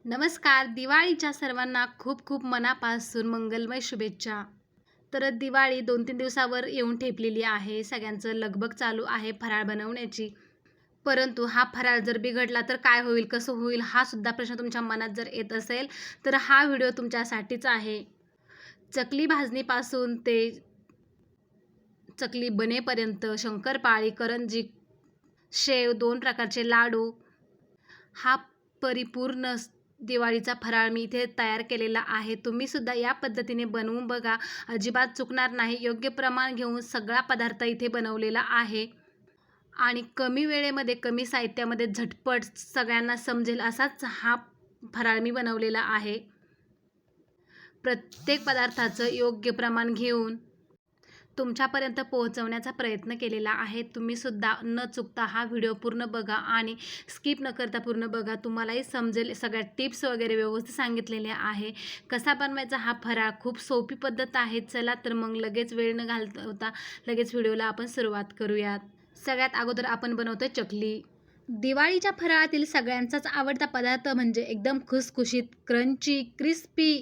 नमस्कार. दिवाळीच्या सर्वांना खूप खूप मनापासून मंगलमय शुभेच्छा. तर दिवाळी 2-3 दिवसावर येऊन ठेपलेली आहे. सगळ्यांचं लगबग चालू आहे फराळ बनवण्याची. परंतु हा फराळ जर बिघडला तर काय होईल, कसं होईल हा सुद्धा प्रश्न तुमच्या मनात जर येत असेल तर हा व्हिडिओ तुमच्यासाठीच आहे. चकली भाजणीपासून ते चकली बनेपर्यंत शंकरपाळी, करंजी, शेव, 2 प्रकारचे लाडू हा परिपूर्ण दिवाळीचा फराळ मी इथे तयार केलेला आहे. तुम्ही सुद्धा या पद्धतीने बनवून बघा. अजिबात चुकणार नाही. योग्य प्रमाण घेऊन सगळा पदार्थ इथे बनवलेला आहे आणि कमी वेळेमध्ये, कमी साहित्यामध्ये झटपट सगळ्यांना समजेल असाच हा फराळ मी बनवलेला आहे. प्रत्येक पदार्थाचं योग्य प्रमाण घेऊन तुमच्यापर्यंत पोहोचवण्याचा प्रयत्न केलेला आहे. तुम्हीसुद्धा न चुकता हा व्हिडिओ पूर्ण बघा आणि स्किप न करता पूर्ण बघा. तुम्हालाही समजेल. सगळ्या टिप्स वगैरे व्यवस्थित सांगितलेल्या आहे. कसा बनवायचा हा फराळ खूप सोपी पद्धत आहे. चला तर मग लगेच वेळ न घालवता लगेच व्हिडिओला आपण सुरुवात करूयात. सगळ्यात अगोदर आपण बनवतोय चकली. दिवाळीच्या फराळातील सगळ्यांचाच आवडता पदार्थ म्हणजे एकदम खुसखुशीत, क्रंची, क्रिस्पी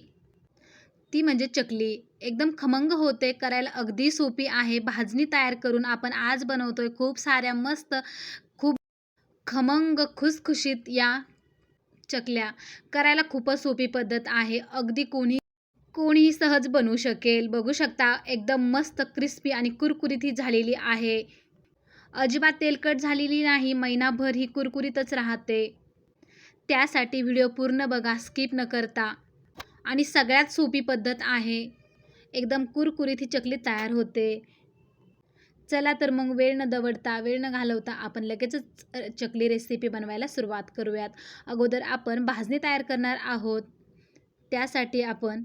ती म्हणजे चकली. एकदम खमंग होते, करायला अगदी सोपी आहे. भाजणी तयार करून आपण आज बनवतोय खूप साऱ्या मस्त, खूप खमंग, खुसखुशीत या चकल्या. करायला खूपच सोपी पद्धत आहे. अगदी कोणीही सहज बनवू शकेल. बघू शकता एकदम मस्त क्रिस्पी आणि कुरकुरीत ही झालेली आहे. अजिबात तेलकट झालेली नाही. महिनाभर ही कुरकुरीतच राहते. त्यासाठी व्हिडिओ पूर्ण बघा स्किप न करता. आणि सगळ्यात सोपी पद्धत आहे. एकदम कुरकुरीत ही चकली तयार होते. चला तर मग वेळ न घालवता आपण लगेचच चकली रेसिपी बनवायला सुरुवात करूयात. अगोदर आपण भाजणी तयार करणार आहोत. त्यासाठी आपण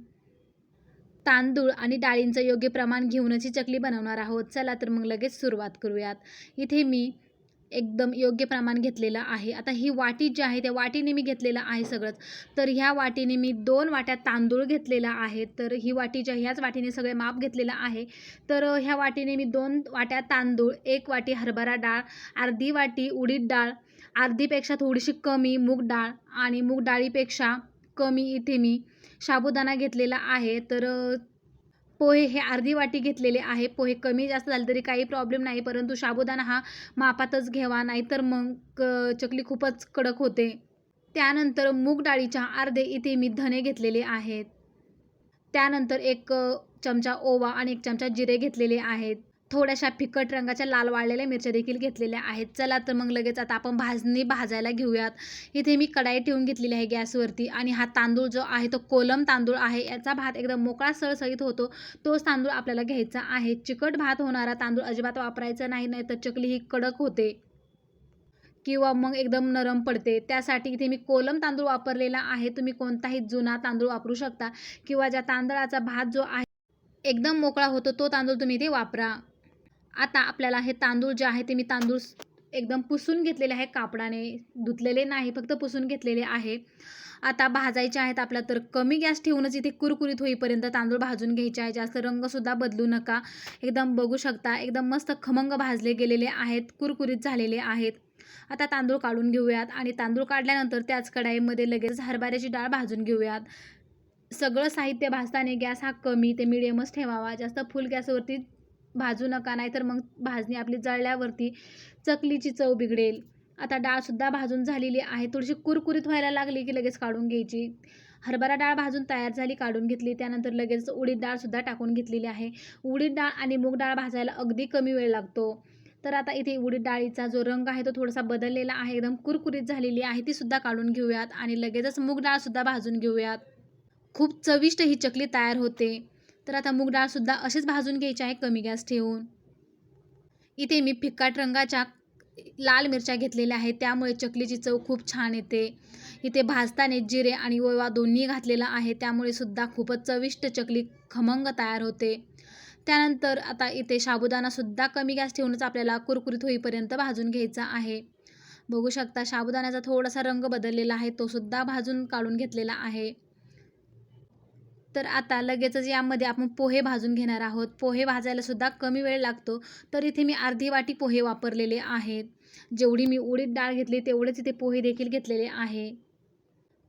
तांदूळ आणि डाळींचं योग्य प्रमाण घेऊनच ही चकली बनवणार आहोत. चला तर मग लगेच सुरुवात करूयात. इथे मी एकदम योग्य प्रमाण घेतलेलं आहे. आता ही वाटी जी आहे त्या वाटीने मी घेतलेलं आहे सगळंच. तर ह्या वाटीने मी 2 वाट्या तांदूळ घेतलेला आहे. तर ही वाटी ह्याच वाटीने सगळे माप घेतलेलं आहे. तर ह्या वाटीने मी 2 वाट्या तांदूळ, 1 वाटी हरभरा डाळ, अर्धी वाटी उडीद डाळ, अर्धीपेक्षा थोडीशी कमी मूग डाळ आणि मूग डाळीपेक्षा कमी इथे मी साबुदाणा घेतलेला आहे. तर पोहे हे अर्धी वाटी घेतलेले आहे. पोहे कमी जास्त झाले तरी काही प्रॉब्लेम नाही, परंतु साबुदाणा हा मापातच घ्यावा, नाहीतर मग चकली खूपच कडक होते. त्यानंतर मूग डाळीच्या अर्धे इथे मी धणे घेतलेले आहेत. त्यानंतर 1 चमचा ओवा आणि 1 चमचा जिरे घेतलेले आहेत. थोड्याशा फिकट रंगाच्या लाल वाळलेल्या मिरच्या देखील घेतलेल्या आहेत. चला तर मग लगेच आता आपण भाजणी भाजायला घेऊयात. इथे मी कढाई ठेवून घेतलेली आहे गॅसवरती आणि हा तांदूळ जो आहे तो कोलम तांदूळ आहे. याचा भात एकदम मोकळा सळसळीत होतो. तोच तांदूळ आपल्याला घ्यायचा आहे. चिकट भात होणारा तांदूळ अजिबात वापरायचा नाही, नाहीतर चकली ही कडक होते किंवा मग एकदम नरम पडते. त्यासाठी इथे मी कोलम तांदूळ वापरलेला आहे. तुम्ही कोणताही जुना तांदूळ वापरू शकता किंवा ज्या तांदळाचा भात जो आहे एकदम मोकळा होतो तो तांदूळ तुम्ही इथे वापरा. आता आपल्याला हे तांदूळ जे आहे ते मी तांदूळ एकदम पुसून घेतलेले आहे कापडाने. धुतलेले नाही, फक्त पुसून घेतलेले आहे. आता भाजायचे आहेत आपल्याला, तर कमी गॅस ठेवूनच इथे कुरकुरीत होईपर्यंत तांदूळ भाजून घ्यायचे आहे. जास्त रंगसुद्धा बदलू नका. एकदम बघू शकता एकदम मस्त खमंग भाजले गेलेले आहेत, कुरकुरीत झालेले आहेत. आता तांदूळ काढून घेऊयात आणि तांदूळ काढल्यानंतर त्याच कढाईमध्ये लगेच हरभऱ्याची डाळ भाजून घेऊयात. सगळं साहित्य भाजताना गॅस हा कमी ते मिडियमच ठेवावा. जास्त फुल गॅसवरती भाजू नका, नाहीतर मग भाजणी आपली जळल्यावरती चकलीची चव बिघडेल. आता डाळसुद्धा भाजून झालेली आहे. थोडीशी कुरकुरीत व्हायला लागली की लगेच काढून घ्यायची. हरभरा डाळ भाजून तयार झाली, काढून घेतली. त्यानंतर लगेच उडीद डाळसुद्धा टाकून घेतलेली आहे. उडीद डाळ आणि मूग डाळ भाजायला अगदी कमी वेळ लागतो. तर आता इथे उडीद डाळीचा जो रंग आहे तो थोडासा बदललेला आहे, एकदम कुरकुरीत झालेली आहे, तीसुद्धा काढून घेऊयात आणि लगेचच मूग डाळसुद्धा भाजून घेऊयात. खूप चविष्ट ही चकली तयार होते. तर आता मूग डाळसुद्धा अशीच भाजून घ्यायची आहे कमी गॅस ठेवून. इथे मी फिक्कट रंगाच्या लाल मिरच्या घेतलेल्या आहेत, त्यामुळे चकलीची चव खूप छान येते. इथे भाजताना जिरे आणि ओवा दोन्ही घातलेला आहे, त्यामुळे सुद्धा खूपच चविष्ट चकली खमंग तयार होते. त्यानंतर आता इथे साबुदाणासुद्धा कमी गॅस ठेवूनच आपल्याला कुरकुरीत होईपर्यंत भाजून घ्यायचा आहे. बघू शकता साबुदाण्याचा थोडासा रंग बदललेला आहे, तो सुद्धा भाजून काढून घेतलेला आहे. तर आता लगेचच यामध्ये आपण पोहे भाजून घेणार आहोत. पोहे भाजायला सुद्धा कमी वेळ लागतो. तर इथे मी अर्धी वाटी पोहे वापरलेले आहेत. जेवढी मी उडीद डाळ घेतली तेवढेच इथे पोहे देखील घेतलेले आहे.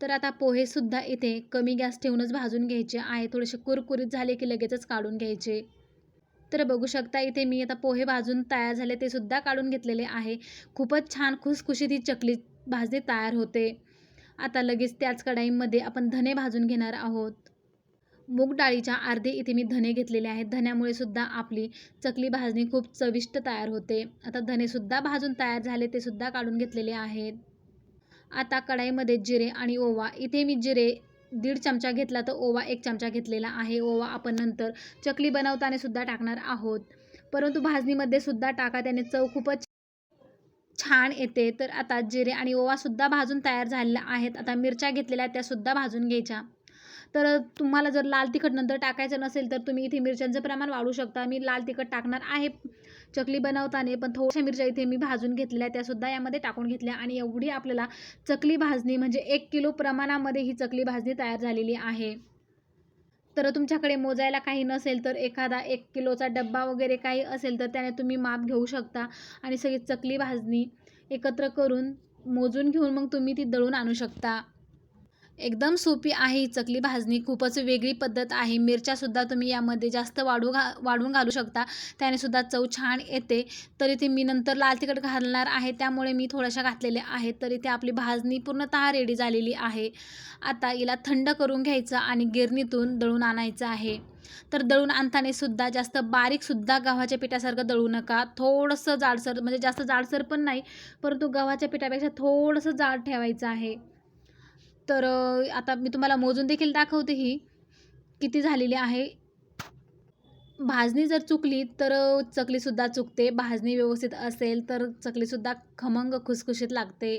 तर आता पोहेसुद्धा इथे कमी गॅस ठेवूनच भाजून घ्यायचे आहे. थोडेसे कुरकुरीत झाले की लगेचच काढून घ्यायचे. तर बघू शकता इथे मी आता पोहे भाजून तयार झाले ते सुद्धा काढून घेतलेले आहे. खूपच छान खुसखुशीत ही चकली भाजणी तयार होते. आता लगेच त्याच कढईमध्ये आपण धने भाजून घेणार आहोत. मूग डाळीच्या अर्धे इथे मी धने घेतलेले आहेत. धन्यामुळे सुद्धा आपली चकली भाजणी खूप चविष्ट तयार होते. आता धनेसुद्धा भाजून तयार झाले ते सुद्धा काढून घेतलेले आहेत. आता कढईमध्ये जिरे आणि ओवा, इथे मी जिरे 1.5 चमचा घेतला तर ओवा 1 चमचा घेतलेला आहे. ओवा आपण नंतर चकली बनवताना सुद्धा टाकणार आहोत, परंतु भाजणीमध्ये सुद्धा टाका, त्याने चव खूपच छान येते. तर आता जिरे आणि ओवासुद्धा भाजून तयार झालेला आहेत. आता मिरच्या घेतलेल्या त्यासुद्धा भाजून घ्यायच्या. तर तुम्हाला जर लाल तिखट नंतर टाकायचं नसेल तर तुम्ही इथे मिरच्यांचं प्रमाण वाढवू शकता. मी लाल तिखट टाकणार आहे चकली बनवताना, पण थोड्याशा मिरच्या इथे मी भाजून घेतलेल्या त्यासुद्धा यामध्ये टाकून घेतल्या आणि एवढी आपल्याला चकली भाजणी म्हणजे 1 किलो प्रमाणामध्ये ही चकली भाजणी तयार झालेली आहे. तर तुमच्याकडे मोजायला काही नसेल तर एखादा 1 किलोचा डब्बा वगैरे काही असेल तर त्याने तुम्ही माप घेऊ शकता आणि सगळी चकली भाजणी एकत्र करून मोजून घेऊन मग तुम्ही ती दळून आणू शकता. एकदम सोपी आहे ही चकली भाजणी, खूपच वेगळी पद्धत आहे. मिरच्यासुद्धा तुम्ही यामध्ये जास्त वाढवून घालू शकता, त्याने सुद्धा चव छान येते. तर इथे मी नंतर लाल तिखट घालणार आहे त्यामुळे मी थोड्याशा घातलेल्या आहेत. तर इथे आपली भाजणी पूर्णतः रेडी झालेली आहे. आता हिला थंड करून घ्यायचं आणि गिरणीतून दळून आणायचं आहे. तर दळून आणताना सुद्धा जास्त बारीकसुद्धा गव्हाच्या पिठासारखं दळू नका. थोडंसं जाडसर, म्हणजे जास्त जाडसर पण नाही, परंतु गव्हाच्या पिठापेक्षा थोडंसं जाड ठेवायचं आहे. तर आता मी तुम्हाला मोजून देखील दाखवते ही किती झालेली आहे. भाजणी जर चुकली तर चकलीसुद्धा चुकते. भाजणी व्यवस्थित असेल तर चकलीसुद्धा खमंग खुसखुशीत लागते.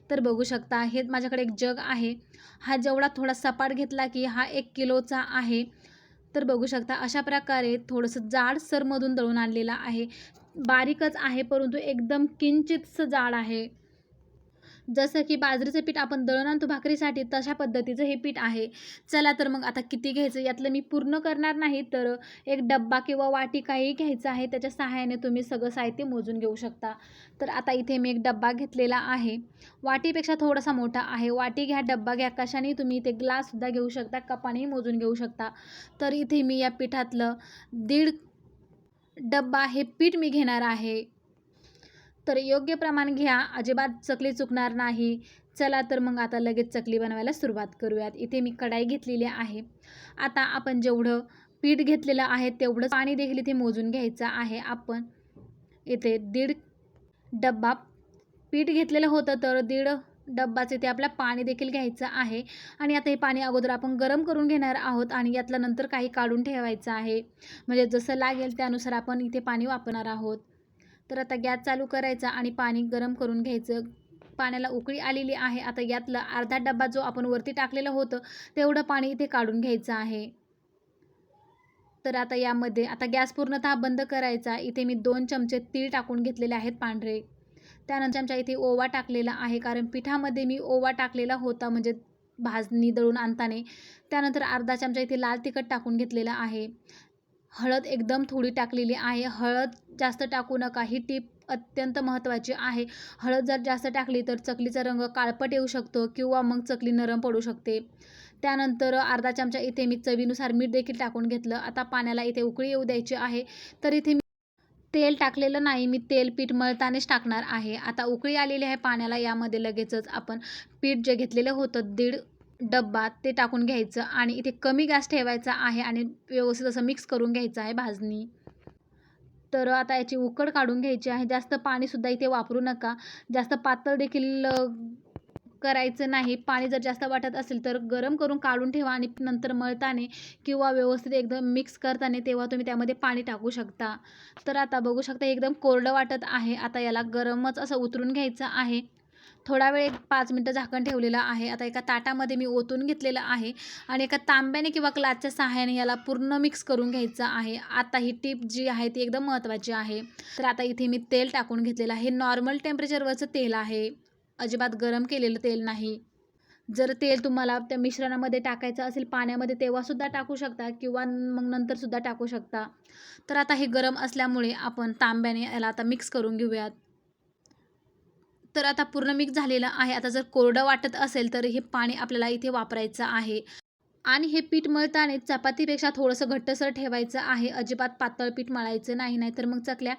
तर बघू शकता हे माझ्याकडे एक जग आहे. हा जेवढा थोडा सपाट घेतला की हा 1 किलोचा आहे. तर बघू शकता अशा प्रकारे थोडंसं जाडसरमधून दळून आणलेला आहे. बारीकच आहे परंतु एकदम किंचितसं जाड आहे. जसं की बाजरीचं पीठ आपण दळून आणतो भाकरीसाठी तशा पद्धतीचं हे पीठ आहे. चला तर मग आता किती घ्यायचं यातलं मी पूर्ण करणार नाही, तर एक डब्बा किंवा वाटी काही घ्यायचं आहे, त्याच्या सहाय्याने तुम्ही सगळं साहित्य मोजून घेऊ शकता. तर आता इथे मी एक डब्बा घेतलेला आहे. वाटीपेक्षा थोडासा मोठा आहे. वाटी घ्या, डब्बा घ्या, कशानेही तुम्ही इथे ग्लाससुद्धा घेऊ शकता, कपानेही मोजून घेऊ शकता. तर इथे मी या पिठातलं 1.5 डब्बा हे पीठ मी घेणार आहे. तर योग्य प्रमाण घ्या, अजिबात चकली चुकणार नाही. चला तर मग आता लगेच चकली बनवायला सुरुवात करूयात. इथे मी कढाई घेतलेली आहे. आता आपण जेवढं पीठ घेतलेलं आहे तेवढंच पाणी देखील इथे मोजून घ्यायचं आहे. आपण इथे 1.5 डब्बा पीठ घेतलेलं होतं तर 1.5 डब्बाच इथे आपलं पाणी देखील घ्यायचं आहे. आणि आता हे पाणी अगोदर आपण गरम करून घेणार आहोत आणि यातलं नंतर काही काढून ठेवायचं आहे. म्हणजे जसं लागेल त्यानुसार आपण इथे पाणी वापरणार आहोत. तर आता गॅस चालू करायचा आणि पाणी गरम करून घ्यायचं. पाण्याला उकळी आलेली आहे. आता यातला अर्धा डब्बा जो आपण वरती टाकलेलं होतं तेवढं पाणी इथे काढून घ्यायचं आहे. तर आता यामध्ये आता गॅस पूर्णतः बंद करायचा. इथे मी 2 चमचे तीळ टाकून घेतलेले आहेत पांढरे. त्यानंतर आमच्या इथे ओवा टाकलेला आहे, कारण पिठामध्ये मी ओवा टाकलेला होता म्हणजे भाजणी दळून आणताना. त्यानंतर अर्धा चमचा इथे लाल तिखट टाकून घेतलेला आहे. हळद एकदम थोडी टाकलेली आहे. हळद जास्त टाकू नका, ही टीप अत्यंत महत्त्वाची आहे. हळद जर जास्त टाकली तर चकलीचा रंग काळपट येऊ शकतो किंवा मग चकली नरम पडू शकते. त्यानंतर अर्धा चमचा इथे मी चवीनुसार मीठ देखील टाकून घेतलं. आता पाण्याला इथे उकळी येऊ द्यायची आहे. तर इथे मी तेल टाकलेलं नाही, मी तेल पीठ मळतानाच टाकणार आहे. आता उकळी आलेली आहे पाण्याला, यामध्ये लगेचच आपण पीठ जे घेतलेलं होतं 1.5 डब्बा ते टाकून घ्यायचं आणि इथे कमी गॅस ठेवायचा आहे आणि व्यवस्थित असं मिक्स करून घ्यायचं आहे भाजणी. तर आता याची उकड काढून घ्यायची आहे. जास्त पाणीसुद्धा इथे वापरू नका. जास्त पातळ देखील करायचं नाही. पाणी जर जास्त वाटत असेल तर गरम करून काढून ठेवा आणि नंतर मळताना किंवा व्यवस्थित एकदम मिक्स करताना तेव्हा तुम्ही त्यामध्ये पाणी टाकू शकता. तर आता बघू शकता एकदम कोरडं वाटत आहे. आता याला गरमच असं उतरून घ्यायचं आहे. थोडा वेळ 5 मिनटं झाकण ठेवलेलं आहे. आता एका ताटामध्ये मी ओतून घेतलेलं आहे आणि एका तांब्याने किंवा ग्लासच्या सहाय्याने याला पूर्ण मिक्स करून घ्यायचं आहे. आता ही टिप जी आहे ती एकदम महत्त्वाची आहे. तर आता इथे मी तेल टाकून घेतलेलं आहे. नॉर्मल टेम्परेचरवरचं तेल आहे, अजिबात गरम केलेलं तेल नाही. जर तेल तुम्हाला त्या मिश्रणामध्ये टाकायचं असेल पाण्यामध्ये तेव्हासुद्धा टाकू शकता किंवा मग नंतरसुद्धा टाकू शकता. तर आता हे गरम असल्यामुळे आपण तांब्याने याला आता मिक्स करून घेऊयात. तर आता पूर्ण मिक्स झालेलं आहे. आता जर कोरडं वाटत असेल तर हे पाणी आपल्याला इथे वापरायचं आहे. आणि हे पीठ मळताना चपातीपेक्षा थोडंसं घट्टसर ठेवायचं आहे. अजिबात पातळ पीठ मळायचं नाही, नाहीतर मग चकल्या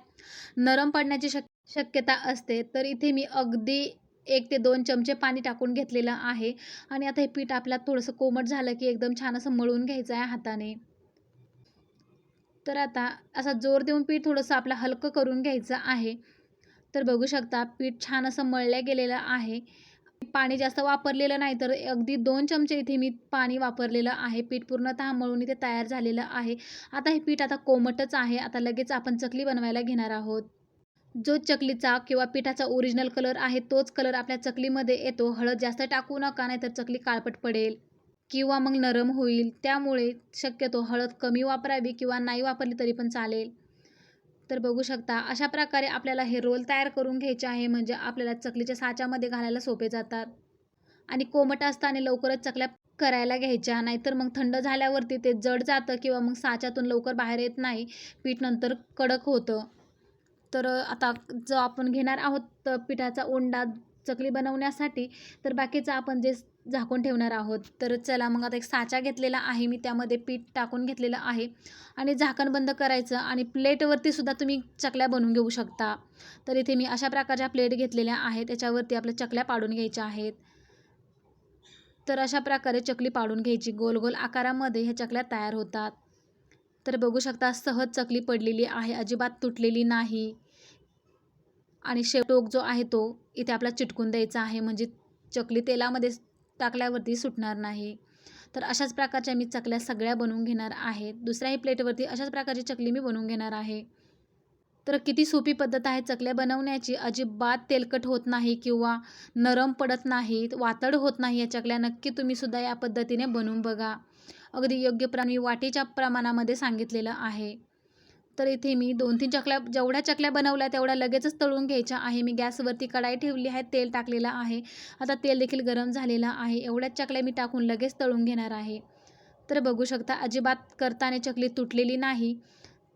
नरम पडण्याची शक्यता असते. तर इथे मी अगदी 1 ते 2 चमचे पाणी टाकून घेतलेलं आहे. आणि आता हे पीठ आपल्याला थोडंसं कोमट झालं की एकदम छान असं मळून घ्यायचं आहे हाताने. तर आता असा जोर देऊन पीठ थोडंसं आपलं हलकं करून घ्यायचं आहे. तर बघू शकता पीठ छान असं मळलं गेलेलं आहे. पाणी जास्त वापरलेलं नाही, तर अगदी 2 चमचे इथे मी पाणी वापरलेलं आहे. पीठ पूर्णतः मळून इथे तयार झालेलं आहे. आता हे पीठ आता कोमटच आहे. आता लगेच आपण चकली बनवायला घेणार आहोत. जो चकलीचा किंवा पिठाचा ओरिजिनल कलर आहे तोच कलर आपल्या चकलीमध्ये येतो. हळद जास्त टाकू नका, नाहीतर चकली काळपट पडेल किंवा मग नरम होईल. त्यामुळे शक्यतो हळद कमी वापरावी किंवा नाही वापरली तरी पण चालेल. तर बघू शकता अशा प्रकारे आपल्याला हे रोल तयार करून घ्यायचे आहे, म्हणजे आपल्याला चकलीच्या साच्यामध्ये घालायला सोपे जातात. आणि कोमट असताना लवकरच चकल्या करायला घ्यायच्या, नाहीतर मग थंड झाल्यावरती ते जड जातं किंवा मग साच्यातून लवकर बाहेर येत नाही. पीठ नंतर कडक होतं. तर आता जो आपण घेणार आहोत पिठाचा उंडा चकली बनवण्यासाठी, तर बाकीचं आपण जे झाकून ठेवणार आहोत. तर चला मग आता एक साचा घेतलेला आहे मी, त्यामध्ये पीठ टाकून घेतलेलं आहे आणि झाकण बंद करायचं आणि प्लेटवरती सुद्धा तुम्ही चकल्या बनवून घेऊ शकता. तर इथे मी अशा प्रकारच्या प्लेट घेतलेल्या आहेत. त्याच्यावरती आपल्या चकल्या पाडून घ्यायच्या आहेत. तर अशा प्रकारे चकली पाडून घ्यायची. गोल गोल आकारामध्ये ह्या चकल्या तयार होतात. तर बघू शकता सहज चकली पडलेली आहे, अजिबात तुटलेली नाही. आणि टोक जो आहे तो इथे आपला चिटकून द्यायचा आहे, म्हणजे चकली तेलामध्ये टाकल्यावरती सुटणार नाही. तर अशाच प्रकारच्या मी चकल्या सगळ्या बनवून घेणार आहे. दुसऱ्याही प्लेटवरती अशाच प्रकारची चकली मी बनवून घेणार आहे. तर किती सोपी पद्धत आहे चकल्या बनवण्याची. अजिबात तेलकट होत नाही किंवा नरम पडत नाहीत, वातड होत नाही या चकल्या. नक्की तुम्ही सुद्धा या पद्धतीने बनवून बघा. अगदी योग्य मी वाटीच्या प्रमाणामध्ये सांगितलेलं आहे. तर इथे मी 2-3 चकल्या, जेवढ्या चकल्या बनवल्या तेवढ्या लगेचच तळून घ्यायच्या आहे. मी गॅसवरती कढाई ठेवली आहे, तेल टाकलेलं आहे. आता तेल देखील गरम झालेलं आहे. एवढ्याच चकल्या मी टाकून लगेच तळून घेणार आहे. तर बघू शकता अजिबात करताना चकली तुटलेली नाही.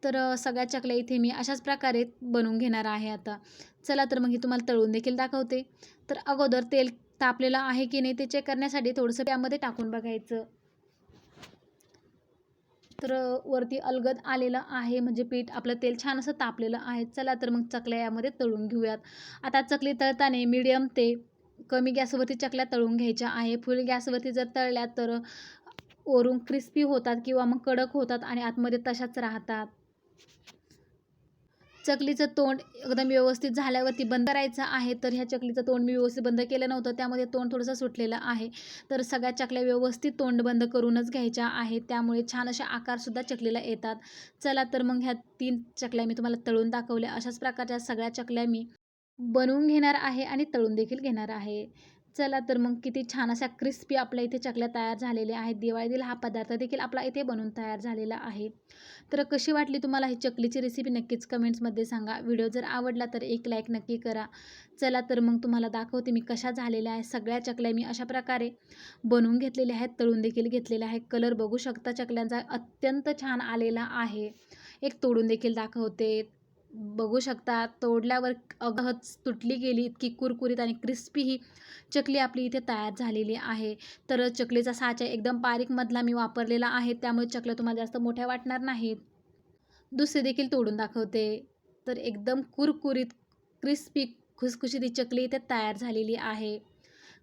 तर सगळ्या चकल्या इथे मी अशाच प्रकारे बनवून घेणार आहे आता. चला तर मग ही तुम्हाला तळून देखील दाखवते. तर अगोदर तेल तापलेलं आहे की नाही ते चेक करण्यासाठी थोडंसं त्यामध्ये टाकून बघायचं. तर वरती अलगद आलेलं आहे, म्हणजे पीठ आपलं तेल छान असं तापलेलं आहे. चला तर मग चकल्या यामध्ये तळून घेऊयात. आता चकली तळताना मीडियम ते कमी गॅसवरती चकल्या तळून घ्यायच्या आहे. फुल गॅसवरती जर तळल्या तर वरून क्रिस्पी होतात किंवा मग कडक होतात आणि आतमध्ये तशाच राहतात. चकलीचं तोंड एकदम व्यवस्थित झाल्यावरती बंद करायचं आहे. तर ह्या चकलीचं तोंड मी व्यवस्थित बंद केलं नव्हतं, त्यामध्ये तोंड थोडंसं सुटलेलं आहे. तर सगळ्या चकल्या व्यवस्थित तोंड बंद करूनच घ्यायच्या आहेत, त्यामुळे छान असे आकारसुद्धा चकलीला येतात. चला तर मग ह्या 3 चकल्या मी तुम्हाला तळून दाखवल्या. अशाच प्रकारच्या सगळ्या चकल्या मी बनवून घेणार आहे आणि तळून देखील घेणार आहे. चला तर मग किती छान अशा क्रिस्पी आपल्या इथे चकल्या तयार झालेल्या आहेत. दिवाळीतील हा पदार्थ देखील आपला इथे बनवून तयार झालेला आहे. तर कशी वाटली तुम्हाला ही चकलीची रेसिपी नक्कीच कमेंट्समध्ये सांगा. व्हिडिओ जर आवडला तर एक लाईक नक्की करा. चला तर मग तुम्हाला दाखवते मी कशा झालेल्या आहेत. सगळ्या चकल्या मी अशा प्रकारे बनवून घेतलेल्या आहेत, तळून देखील घेतलेल्या आहे. कलर बघू शकता चकल्यांचा अत्यंत छान आलेला आहे. एक तोडून देखील दाखवते. बघू शकता तोडल्यावर अगदच तुटली गेली, इतकी कुरकुरीत आणि क्रिस्पी ही चकली आपली इथे तयार झालेली आहे. तर चकलीचा साचा एकदम बारीक मधला मी वापरलेला आहे, त्यामुळे चकल्या तुम्हाला जास्त मोठ्या वाटणार नाहीत. दुसरी देखील तोडून दाखवते. तर एकदम कुरकुरीत, क्रिस्पी, खुसखुशीत ही चकली इथे तयार झालेली आहे.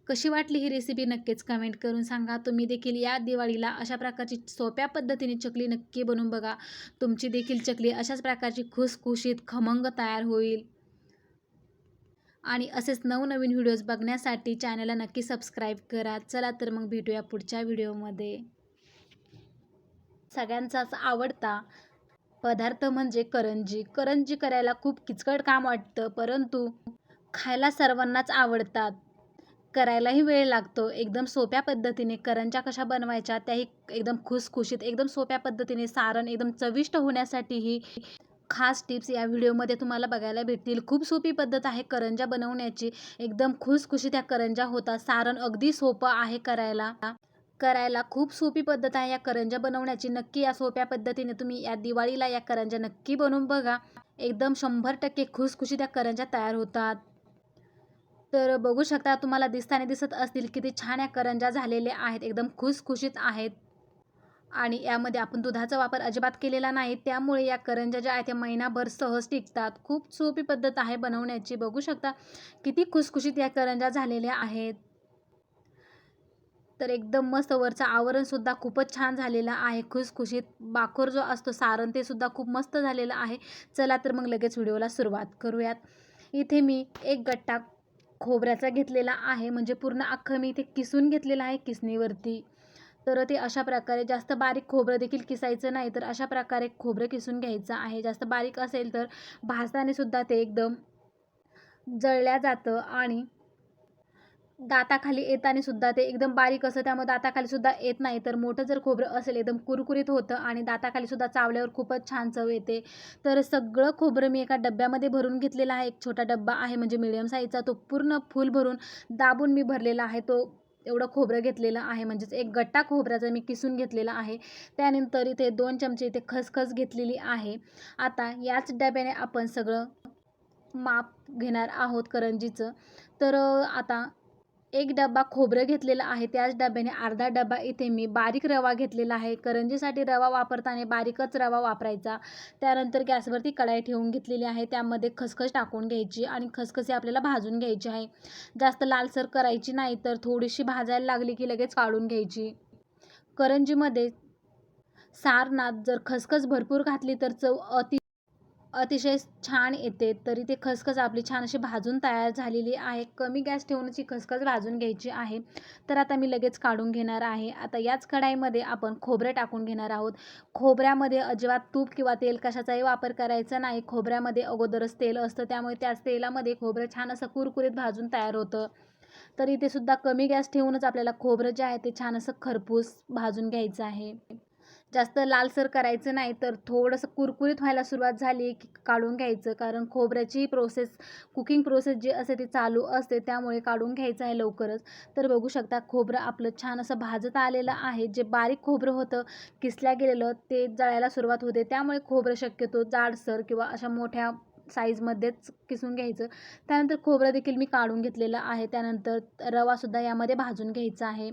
कशी वाटली ही रेसिपी नक्कीच कमेंट करून सांगा. तुम्ही देखील या दिवाळीला अशा प्रकारची सोप्या पद्धतीने चकली नक्की बनवून बघा. तुमची देखील चकली अशाच प्रकारची खुसखुशीत, खमंग तयार होईल. आणि असेच नवनवीन व्हिडिओज बघण्यासाठी चॅनलला नक्की सबस्क्राईब करा. चला तर मग भेटूया पुढच्या व्हिडिओमध्ये. सगळ्यांचाच आवडता पदार्थ म्हणजे करंजी. करंजी करायला खूप किचकट काम वाटतं, परंतु खायला सर्वांनाच आवडतात. करायलाही वेळ लागतो. एकदम सोप्या पद्धतीने करंज्या कशा बनवायच्या त्याही एकदम खुसखुशीत, एकदम सोप्या पद्धतीने सारण एकदम चविष्ट होण्यासाठीही खास टिप्स या व्हिडिओमध्ये तुम्हाला बघायला भेटतील. खूप सोपी पद्धत आहे करंज्या बनवण्याची. एकदम खुसखुशीत त्या करंज्या होतात. सारण अगदी सोपं आहे करायला. करायला खूप सोपी पद्धत आहे या करंज्या बनवण्याची. नक्की या सोप्या पद्धतीने तुम्ही या दिवाळीला या करंज्या नक्की बनवून बघा. एकदम 100% खुसखुशीत त्या करंज्या तयार होतात. तर बघू शकता, तुम्हाला दिसत असतील किती छान या करंज्या झालेल्या आहेत, एकदम खुसखुशीत आहेत. आणि यामध्ये आपण दुधाचा वापर अजिबात केलेला नाही, त्यामुळे या करंज्या ज्या आहेत त्या महिनाभर सहज टिकतात. खूप सोपी पद्धत आहे बनवण्याची. बघू शकता किती खुसखुशीत या करंज्या झालेल्या आहेत. तर एकदम मस्त वरचं आवरणसुद्धा खूपच छान झालेलं आहे, खुसखुशीत. बाकोर जो असतो सारण ते सुद्धा खूप मस्त झालेलं आहे. चला तर मग लगेच व्हिडिओला सुरुवात करूयात. इथे मी एक गट्टा खोबऱ्याचा घेतलेला आहे, म्हणजे पूर्ण अख्खं मी इथे किसून घेतलेलं आहे किसणीवरती. तर ते अशा प्रकारे जास्त बारीक खोबरं देखील किसायचं नाही, तर अशा प्रकारे खोबरं किसून घ्यायचं आहे. जास्त बारीक असेल तर भाजताना सुद्धा ते एकदम जळल्या जातं आणि दाताखाली येताना सुद्धा ते एकदम बारीक असं, त्यामुळे दाताखाली सुद्धा येत नाही. तर मोठं जर खोबरं असेल एकदम कुरकुरीत होतं आणि दाताखाली सुद्धा चावल्यावर खूपच छान चव येते. तर सगळं खोबरं मी एका डब्यामध्ये भरून घेतलेलं आहे. एक छोटा डब्बा आहे म्हणजे मीडियम साईजचा, तो पूर्ण फुल भरून दाबून मी भरलेला आहे. तो एवढं खोबरं घेतलेलं आहे, म्हणजेच एक गट्टा खोबऱ्याचा मी किसून घेतलेला आहे. त्यानंतर इथे 2 चमचे इथे खसखस घेतलेली आहे. आता याच डब्याने आपण सगळं माप घेणार आहोत करंजीचं. तर आता एक डब्बा खोबरं घेतलेलं आहे, त्याच डब्याने अर्धा डब्बा इथे मी बारीक रवा घेतलेला आहे. करंजीसाठी रवा वापरताना बारीकच रवा वापरायचा. त्यानंतर गॅसवरती कढाई ठेवून घेतलेली आहे, त्यामध्ये खसखस टाकून घ्यायची आणि खसखस आपल्याला भाजून घ्यायची आहे. जास्त लालसर करायची नाही, तर थोडीशी भाजायला लागली की लगेच काढून घ्यायची. करंजीमध्ये सारणात जर खसखस भरपूर घातली तर चव अतिशय छान येते. तरी ते खसखस आपली छान अशी भाजून तयार झालेली आहे. कमी गॅस ठेवूनच ही खसखस भाजून घ्यायची आहे. तर आता मी लगेच काढून घेणार आहे. आता याच कढाईमध्ये आपण खोबरं टाकून घेणार आहोत. खोबऱ्यामध्ये अजिबात तूप किंवा तेल कशाचाही वापर करायचा नाही. खोबऱ्यामध्ये अगोदरच तेल असतं, त्यामुळे त्याच तेलामध्ये खोबरं छान असं कुरकुरीत भाजून तयार होतं. तर इथे सुद्धा कमी गॅस ठेवूनच आपल्याला खोबरं जे आहे ते छान असं खरपूस भाजून घ्यायचं आहे. जास्त लालसर करायचं नाही, तर थोडंसं कुरकुरीत व्हायला सुरुवात झाली की काढून घ्यायचं. कारण खोबऱ्याची कुकिंग प्रोसेस जी असते ती चालू असते, त्यामुळे काढून घ्यायचं आहे लवकरच. तर बघू शकता खोबरं आपलं छान असं भाजत आलेलं आहे. जे बारीक खोबरं होतं किसल्या गेलेलं ते जळायला सुरुवात होते, त्यामुळे खोबरं शक्यतो जाडसर किंवा अशा मोठ्या साईजमध्येच किसून घ्यायचं. त्यानंतर खोबरं देखील मी काढून घेतलेलं आहे. त्यानंतर रवासुद्धा यामध्ये भाजून घ्यायचा आहे.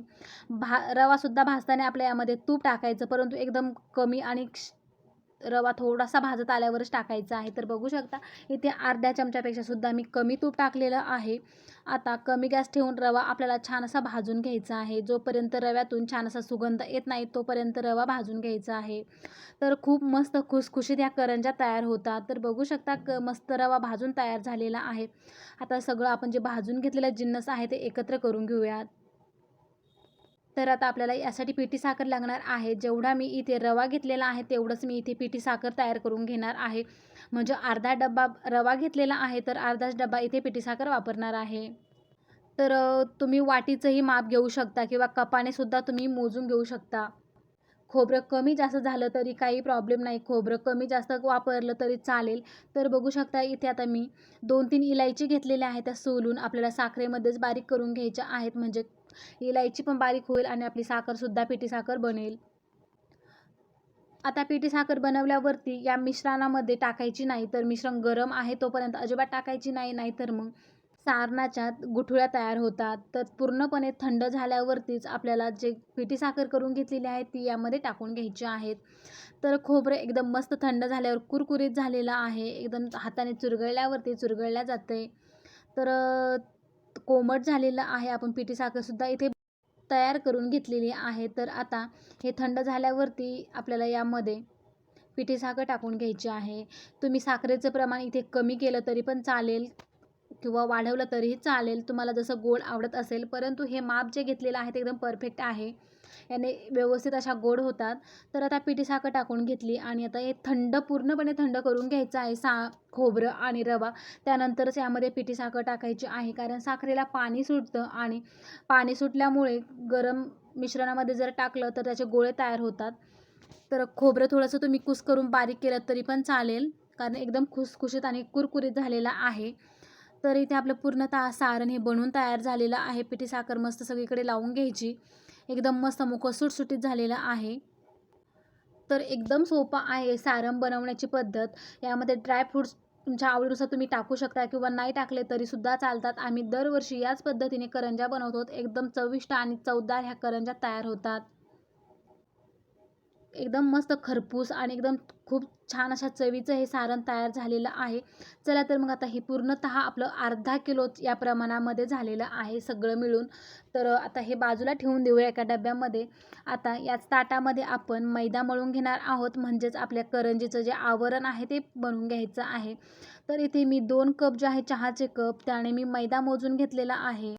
रवासुद्धा भाजताना आपल्या यामध्ये तूप टाकायचं, परंतु एकदम कमी आणि रवा थोडासा भाजत आल्यावरच टाकायचा आहे. तर बघू शकता इथे अर्ध्या चमच्यापेक्षा सुद्धा मी कमी तूप टाकलेलं आहे. आता कमी गॅस ठेवून रवा आपल्याला छान असा भाजून घ्यायचा आहे. जोपर्यंत रव्यातून छान असा सुगंध येत नाही तोपर्यंत रवा भाजून घ्यायचा आहे. तर खूप मस्त खुसखुशीत या करंज्या तयार होतात. तर बघू शकता मस्त रवा भाजून तयार झालेला आहे. आता सगळं आपण जे भाजून घेतलेलं जिन्नस आहे ते एकत्र करून घेऊयात. तर आता आपल्याला यासाठी पिठी साखर लागणार आहे. जेवढा मी इथे रवा घेतलेला आहे तेवढंच मी इथे पिठी साखर तयार करून घेणार आहे. म्हणजे अर्धा डब्बा रवा घेतलेला आहे, तर अर्धाच डब्बा इथे पिठी साखर वापरणार आहे. तर तुम्ही वाटीचंही माप घेऊ शकता किंवा कपाने सुद्धा तुम्ही मोजून घेऊ शकता. खोबरं कमी जास्त झालं तरी काही प्रॉब्लेम नाही. खोबरं कमी जास्त वापरलं तरी चालेल. तर बघू शकता इथे आता मी 2-3 इलायची घेतलेल्या आहेत. त्या सोलून आपल्याला साखरेमध्येच बारीक करून घ्यायच्या आहेत. म्हणजे इलायची पण बारीक होईल आणि आपली साखरसुद्धा पिठी साखर बनेल. आता पिठी साखर बनवल्यावरती या मिश्रणामध्ये टाकायची नाही. तर मिश्रण गरम आहे तोपर्यंत अजिबात टाकायची नाही. नाहीतर मग सारणाच्या गुठळ्या तयार होतात. तर पूर्णपणे थंड झाल्यावरतीच आपल्याला जे पिठी साखर करून घेतलेली आहे ती यामध्ये टाकून घ्यायची आहेत. तर खोबरं एकदम मस्त थंड झाल्यावर कुरकुरीत झालेलं आहे. एकदम हाताने चुरगळल्यावरती चुरगळल्या जाते. तर कोमट झालेलं आहे. आपण पिठी साखरसुद्धा इथे तयार करून घेतलेली आहे. तर आता हे थंड झाल्यावरती आपल्याला यामध्ये पिठी साखर टाकून घ्यायची आहे. तुम्ही साखरेचं प्रमाण इथे कमी केलं तरी पण चालेल किंवा वाढवलं तरीही चालेल, तुम्हाला जसं गोड आवडत असेल. परंतु हे माप जे घेतलेलं आहे ते एकदम परफेक्ट आहे. याने व्यवस्थित अशा गोड होतात. तर आता पिठी साखर टाकून घेतली आणि आता हे पूर्णपणे थंड करून घ्यायचं आहे खोबरं आणि रवा. त्यानंतरच यामध्ये पिठी साखर टाकायची आहे. कारण साखरेला पाणी सुटतं आणि पाणी सुटल्यामुळे गरम मिश्रणामध्ये जर टाकलं तर त्याचे गोळे तयार होतात. तर खोबरं थोडंसं तुम्ही कुस्करून बारीक केलं तरी पण चालेल, कारण एकदम खुसखुशीत आणि कुरकुरीत झालेला आहे. तर इथे आपलं पूर्णतः सारण हे बनवून तयार झालेलं आहे. पिठी साखर मस्त सगळीकडे लावून घ्यायची. एकदम मस्त मोकळं सुटसुटीत झालेलं आहे. तर एकदम सोपं आहे सारण बनवण्याची पद्धत. यामध्ये ड्रायफ्रूट्स तुमच्या आवडीनुसार तुम्ही टाकू शकता किंवा नाही टाकले तरीसुद्धा चालतात. आम्ही दरवर्षी याच पद्धतीने करंज्या बनवतो. एकदम चविष्ट आणि चवदार ह्या करंज्या तयार होतात. एकदम मस्त खरपूस आणि एकदम खूप छान अशा चवीचं हे सारण तयार झालेलं आहे. चला तर मग आता हे पूर्णतः आपलं अर्धा किलो या प्रमाणामध्ये झालेलं आहे सगळं मिळून. तर आता हे बाजूला ठेवून देऊया एका डब्यामध्ये. आता याच ताटामध्ये आपण मैदा मळून घेणार आहोत, म्हणजेच आपल्या करंजीचं जे आवरण आहे ते बनवून घ्यायचं आहे. तर इथे मी 2 कप जे आहे चहाचे कप, त्याने मी मैदा मोजून घेतलेला आहे.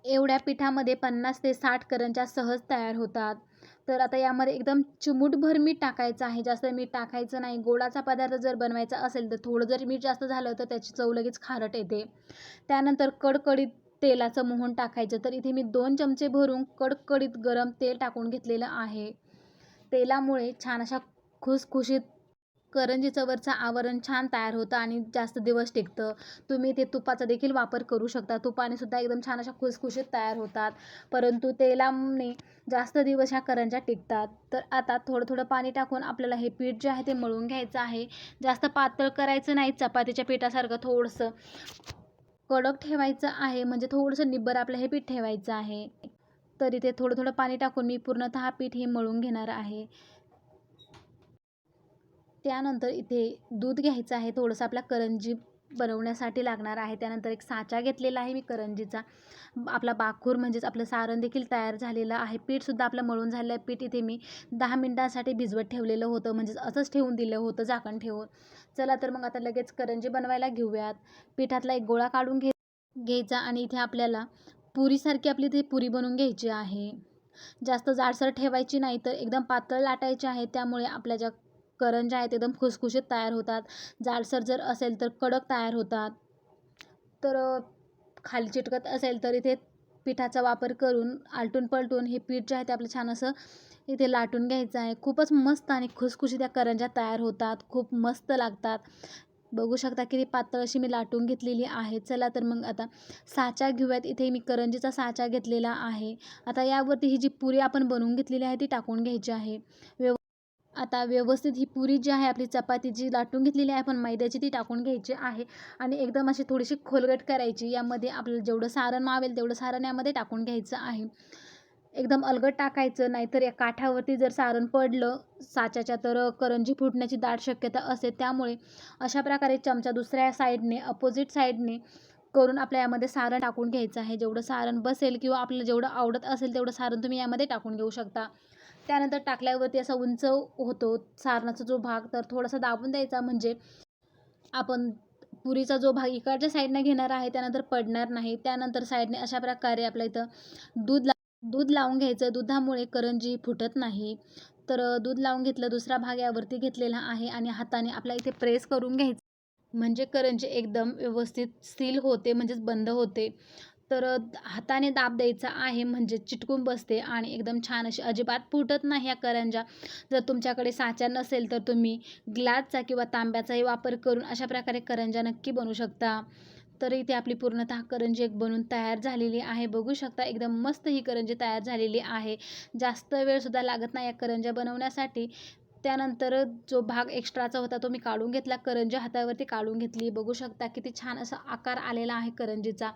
एवढ्या पिठामध्ये 50 ते 60 करंज्या सहज तयार होतात. तर आता यामध्ये एकदम चिमूटभर मीठ टाकायचं आहे. जास्त मीठ टाकायचं नाही. गोडाचा पदार्थ जर बनवायचा असेल तर थोडं जरी मीठ जास्त झालं तर त्याची चव लगेच खारट येते. त्यानंतर कडकडीत तेलाचं मोहन टाकायचं. तर इथे मी 2 चमचे भरून कडकडीत गरम तेल टाकून घेतलेलं आहे. तेलामुळे छान अशा खुसखुशीत करंजीचं वरचं आवरण छान तयार होतं आणि जास्त दिवस टिकतं. तुम्ही ते तुपाचा देखील वापर करू शकता. तुपाने सुद्धा एकदम छान अशा खुसखुशीत तयार होतात. परंतु तेलाने जास्त दिवस ह्या करंज्या टिकतात. तर आता थोडं-थोडं पाणी टाकून आपल्याला हे पीठ जे आहे ते मळून घ्यायचं आहे. जास्त पातळ करायचं नाही. चपातीच्या पिठासारखं थोडंसं कडक ठेवायचं आहे. म्हणजे थोडंसं निब्बर आपलं हे पीठ ठेवायचं आहे. तर इथे थोडं-थोडं पाणी टाकून मी पूर्णतः पीठ हे मळून घेणार आहे. त्यानंतर इथे दूध घ्यायचं आहे. थोडंसं आपल्या करंजी बनवण्यासाठी लागणार आहे. त्यानंतर एक साचा घेतलेला आहे मी करंजीचा. आपला बाकूर म्हणजेच आपलं सारण देखील तयार झालेलं आहे. पीठसुद्धा आपलं मळून झालेलं आहे. पीठ इथे मी 10 मिनिटांसाठी भिजवत ठेवलेलं होतं. म्हणजेच असंच ठेवून दिलं होतं झाकण ठेवून. चला तर मग आता लगेच करंजी बनवायला घेऊयात. पिठातला एक गोळा काढून घ्यायचा आणि इथे आपल्याला पुरीसारखी आपली इथे पुरी बनवून घ्यायची आहे. जास्त जाडसर ठेवायची नाही, तर एकदम पातळ लाटायची आहे. त्यामुळे आपल्या ज्या करंज्या आहेत एकदम खुसखुशीत तयार होतात. जाडसर जर असेल तर कडक तयार होतात. तर खाली चिटकत असेल तर इथे पिठाचा वापर करून आलटून-पलटून हे पीठ जे आहे ते आपलं छान असं इथे लाटून घ्यायचं आहे. खूपच मस्त आणि खुसखुशीत या करंज्या तयार होतात. खूप मस्त लागतात. बघू शकता किती पातळ अशी मी लाटून घेतलेली आहे. चला तर मग आता साचा घेऊयात. इथे मी करंजीचा साचा घेतलेला आहे. आता यावरती ही जी पुरी आपण बनवून घेतलेली आहे ती टाकून घ्यायची आहे. आता व्यवस्थित ही पुरी जी आहे आपली चपाती जी लाटून घेतलेली आहे आपण मैद्याची, ती टाकून घ्यायची आहे आणि एकदम अशी थोडीशी खोलगट करायची. यामध्ये आपल्याला जेवढं सारण मावेल तेवढं सारण यामध्ये टाकून घ्यायचं आहे. एकदम अलगद टाकायचं, नाहीतर या काठावरती जर सारण पडलं साच्याच्या तर करंजी फुटण्याची दाट शक्यता असते. त्यामुळे अशा प्रकारे चमचा दुसऱ्या साईडने अपोजिट साईडने करून आपल्या यामध्ये सारण टाकून घ्यायचं आहे. जेवढं सारण बसेल किंवा आपल्याला जेवढं आवडत असेल तेवढं सारण तुम्ही यामध्ये टाकून घेऊ शकता. त्यानंतर टाकल्यावरती असा उंच होतो सारणाचा जो भाग, तर थोडासा दाबून द्यायचा, म्हणजे आपण पुरीचा जो भाग इकडच्या साईडने घेणार आहे त्यानंतर पडणार नाही. त्यानंतर साईडने अशा प्रकारे आपल्या इथं दूध लावून घ्यायचं. दुधामुळे करंजी फुटत नाही. तर दूध लावून घेतलं. दुसरा भाग यावरती घेतलेला आहे आणि हाताने आपल्या इथे प्रेस करून घ्यायचं. म्हणजे करंजी एकदम व्यवस्थित सील होते, म्हणजेच बंद होते. तर हाताने दाब द्यायचा आहे, म्हणजे चिटकून बसते आणि एकदम छान अशी अजिबात फुटत नाही ह्या करंज्या. जर तुमच्याकडे साचा नसेल तर तुम्ही ग्लासचा किंवा तांब्याचाही वापर करून अशा प्रकारे करंज्या नक्की बनवू शकता. तर इथे आपली पूर्णतः करंजी एक बनून तयार झालेली आहे. बघू शकता एकदम मस्त ही करंजी तयार झालेली आहे. जास्त वेळसुद्धा लागत नाही या करंज्या बनवण्यासाठी. त्यानंतर जो भाग एक्स्ट्राचा होता तो मी काढून घेतला. करंजी हातावरती काढून घेतली. बघू शकता किती छान असा आकार आलेला आहे करंजीचा.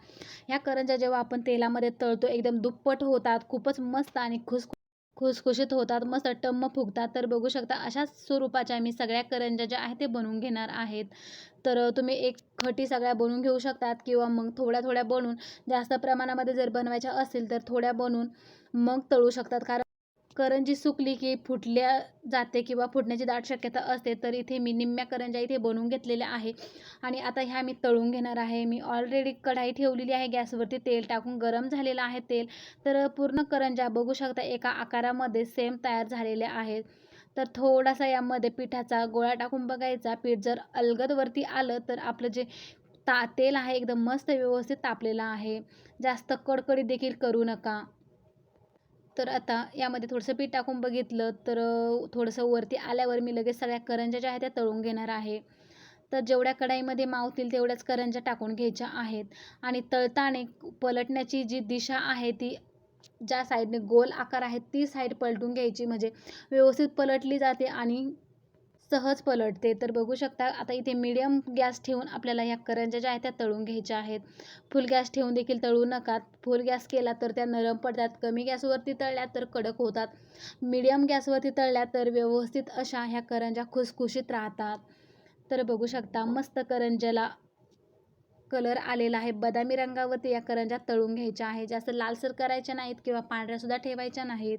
ह्या करंज्या जेव्हा आपण तेलामध्ये तळतो एकदम दुप्पट होतात. खूपच मस्त आणि खुसखुशीत होतात. मस्त टम्म फुगतात. तर बघू शकता अशाच स्वरूपाच्या मी सगळ्या करंज्या ज्या आहेत ते बनवून घेणार आहेत. तर तुम्ही एक खटी सगळ्या बनवून घेऊ शकतात किंवा मग थोड्या-थोड्या बनवून जास्त प्रमाणामध्ये जर बनवायच्या असतील तर थोड्या बनवून मग तळू शकतात. कारण करंजी सुकली की फुटल्या जाते किंवा फुटण्याची दाट शक्यता असते. तर इथे मी निम्म्या करंज्या इथे बनवून घेतलेल्या आहे आणि आता ह्या मी तळून घेणार आहे. मी ऑलरेडी कढाई ठेवलेली आहे गॅसवरती. तेल टाकून गरम झालेलं आहे तेल. तर पूर्ण करंज्या बघू शकता एका आकारामध्ये सेम तयार झालेल्या आहेत. तर थोडासा यामध्ये पिठाचा गोळा टाकून बघायचा. पीठ जर अलगद वरती आलं तर आपलं जे तेल आहे एकदम मस्त व्यवस्थित तापलेलं आहे. जास्त कडकडीत देखील करू नका. तर आता यामध्ये थोडंसं पीठ टाकून बघितलं तर थोडंसं वरती आल्यावर मी लगेच सगळ्या करंज्या ज्या आहेत त्या तळून घेणार आहे. तर जेवढ्या कढईमध्ये मावतील तेवढ्याच करंज्या टाकून घ्यायच्या आहेत आणि तळताना पलटण्याची जी दिशा आहे ती ज्या साईडने गोल आकार आहे ती साईड पलटून घ्यायची, म्हणजे व्यवस्थित पलटली जाते आणि सहज पलटते. तर बघू शकता आता इथे मीडियम गॅस ठेवून आपल्याला ह्या करंज्या ज्या आहेत त्या तळून घ्यायच्या आहेत. फुल गॅस ठेवून देखील तळू नका. फुल गॅस केला तर त्या नरम पडतात. कमी गॅसवरती तळल्या तर कडक होतात. मीडियम गॅसवरती तळल्या तर व्यवस्थित अशा ह्या करंज्या खुसखुशीत राहतात. तर बघू शकता मस्त करंज्याला कलर आलेला आहे. बदामी रंगावरती या करंज्या तळून घ्यायच्या आहेत. जास्त लालसर करायच्या नाहीत किंवा पांढऱ्यासुद्धा ठेवायच्या नाहीत.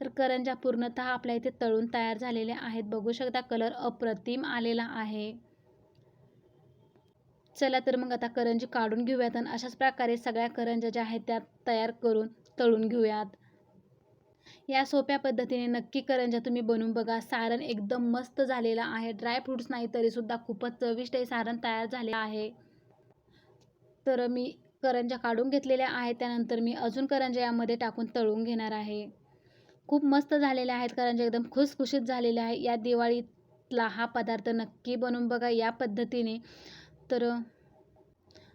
तर करंज्या पूर्णतः आपल्या इथे तळून तयार झालेल्या आहेत. बघू शकता कलर अप्रतिम आलेला आहे. चला तर मग आता करंजी काढून घेऊयात आणि अशाच प्रकारे सगळ्या करंज्या ज्या आहेत त्या तयार करून तळून घेऊयात. या सोप्या पद्धतीने नक्की करंज्या तुम्ही बनवून बघा. सारण एकदम मस्त झालेलं आहे. ड्रायफ्रूट्स नाही तरीसुद्धा खूपच चविष्ट हे सारण तयार झाले आहे. तर मी करंज्या काढून घेतलेल्या आहेत. त्यानंतर मी अजून करंज्या यामध्ये टाकून तळून घेणार आहे. खूप मस्त झालेल्या आहेत करंज्या, एकदम खुसखुशीत झालेल्या आहे. या दिवाळीतला हा पदार्थ नक्की बनवून बघा या पद्धतीने. तर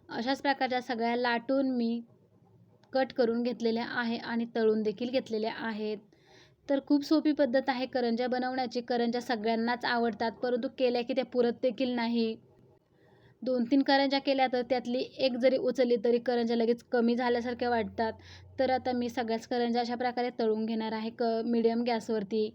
अशाच प्रकारच्या सगळ्या लाटून मी कट करून घेतलेल्या आहे आणि तळून देखील घेतलेल्या आहेत. तर खूप सोपी पद्धत आहे करंज्या बनवण्याची. करंज्या सगळ्यांनाच आवडतात, परंतु केल्या की त्या पुरत देखील नाही. 2-3 करंज्या केल्या तर त्यातली एक जरी उचलली तरी करंज्या लगेच कमी झाल्यासारख्या वाटतात. तर आता मी सगळ्याच करंज्या अशा प्रकारे तळून घेणार आहे मीडियम गॅसवरती.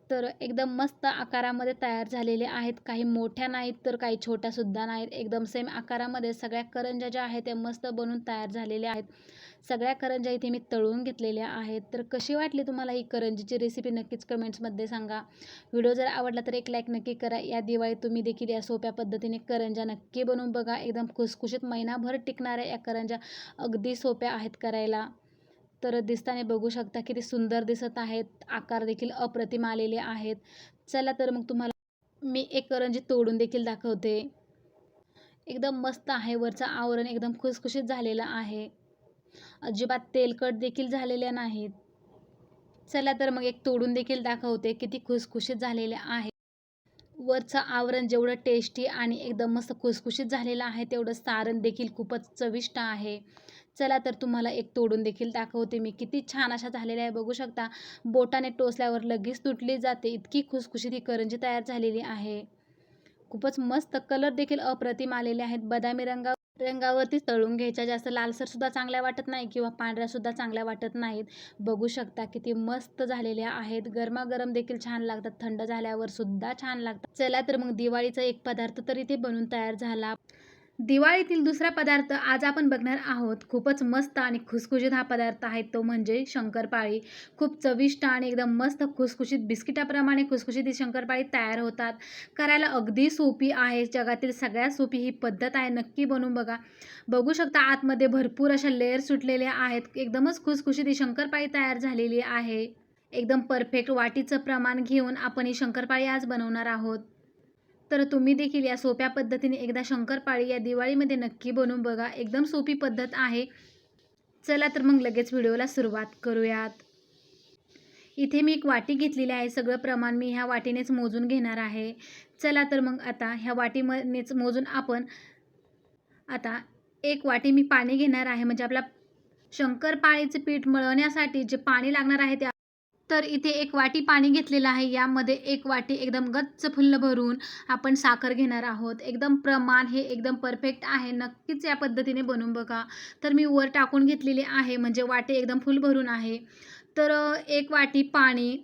तर एकदम मस्त आकारामध्ये तयार झालेले आहेत. काही मोठ्या नाहीत तर काही छोट्यासुद्धा नाहीत. एकदम सेम आकारामध्ये सगळ्या करंज्या ज्या आहेत त्या मस्त बनून तयार झालेल्या आहेत. सगळ्या करंज्या इथे मी तळून घेतलेल्या आहेत. तर कशी वाटली तुम्हाला ही करंजीची रेसिपी नक्कीच कमेंट्समध्ये सांगा. व्हिडिओ जर आवडला तर एक लाईक नक्की करा. या दिवाळीत तुम्ही देखील या सोप्या पद्धतीने करंज्या नक्की बनवून बघा. एकदम खुसखुशीत महिनाभर टिकणाऱ्या या करंज्या अगदी सोप्या आहेत करायला. तर दिसताना बघू शकता किती सुंदर दिसत आहेत. आकार देखील अप्रतिम आलेले आहेत. चला तर मग तुम्हाला मी एक करंजी तोडून देखील दाखवते. एकदम मस्त आहे. वरचं आवरण एकदम खुसखुशीत झालेलं आहे. अजिबात तेलकट देखील झालेल्या नाहीत. चला तर मग एक तोडून देखील दाखवते. किती खुसखुशीत झालेले आहे. वरचं आवरण जेवढं टेस्टी आणि एकदम मस्त खुसखुशीत झालेलं आहे तेवढं सारण देखील खूपच चविष्ट आहे. चला तर तुम्हाला एक तोडून देखील दाखवते मी. किती छान अशा झालेल्या आहे बघू शकता. बोटाने टोचल्यावर लगेच तुटली जाते. इतकी खुसखुशीत ही करंजी तयार झालेली आहे. खूपच मस्त कलर देखील अप्रतिम आलेले आहेत. बदामी रंगावरती तळून घ्यायच्या. जास्त लालसरसुद्धा चांगल्या वाटत नाही किंवा पांढऱ्यासुद्धा चांगल्या वाटत नाहीत. बघू शकता किती मस्त झालेल्या आहेत. गरमागरम देखील छान लागतात. थंड झाल्यावर सुद्धा छान लागतात. चला तर मग दिवाळीचा एक पदार्थ तरी ते बनून तयार झाला. दिवाळीतील दुसरा पदार्थ आज आपण बघणार आहोत. खूपच मस्त आणि खुसखुशीत हा पदार्थ आहे, तो म्हणजे शंकरपाळी. खूप चविष्ट आणि एकदम मस्त खुसखुशीत बिस्किटाप्रमाणे खुसखुशीत ही शंकरपाळी तयार होतात. करायला अगदी सोपी आहे. जगातील सगळ्यात सोपी ही पद्धत आहे. नक्की बनवून बघा. बघू शकता आतमध्ये भरपूर अशा लेयर सुटलेल्या आहेत. एकदमच खुसखुशीत ही शंकरपाळी तयार झालेली आहे. एकदम परफेक्ट वाटीचं प्रमाण घेऊन आपण ही शंकरपाळी आज बनवणार आहोत. तर तुम्ही देखील या सोप्या पद्धतीने एकदा शंकरपाळी या दिवाळीमध्ये नक्की बनवून बघा. एकदम सोपी पद्धत आहे. चला तर मग लगेच व्हिडिओला सुरुवात करूयात. इथे मी एक वाटी घेतलेली आहे. सगळं प्रमाण मी ह्या वाटीनेच मोजून घेणार आहे. चला तर मग आता ह्या वाटीमध्येच मोजून आपण आता एक वाटी मी पाणी घेणार आहे. म्हणजे आपला शंकरपाळीचे पीठ मळण्यासाठी जे पाणी लागणार आहे ते. तर इथे एक वाटी पाणी घेतलेलं आहे. यामध्ये एक वाटी एकदम गच्च फुल्ल भरून आपण साखर घेणार आहोत. एकदम प्रमाण हे एकदम परफेक्ट आहे. नक्कीच या पद्धतीने बनवून बघा. तर मी वर टाकून घेतलेली आहे म्हणजे वाटी एकदम फुल भरून आहे. तर एक वाटी पाणी,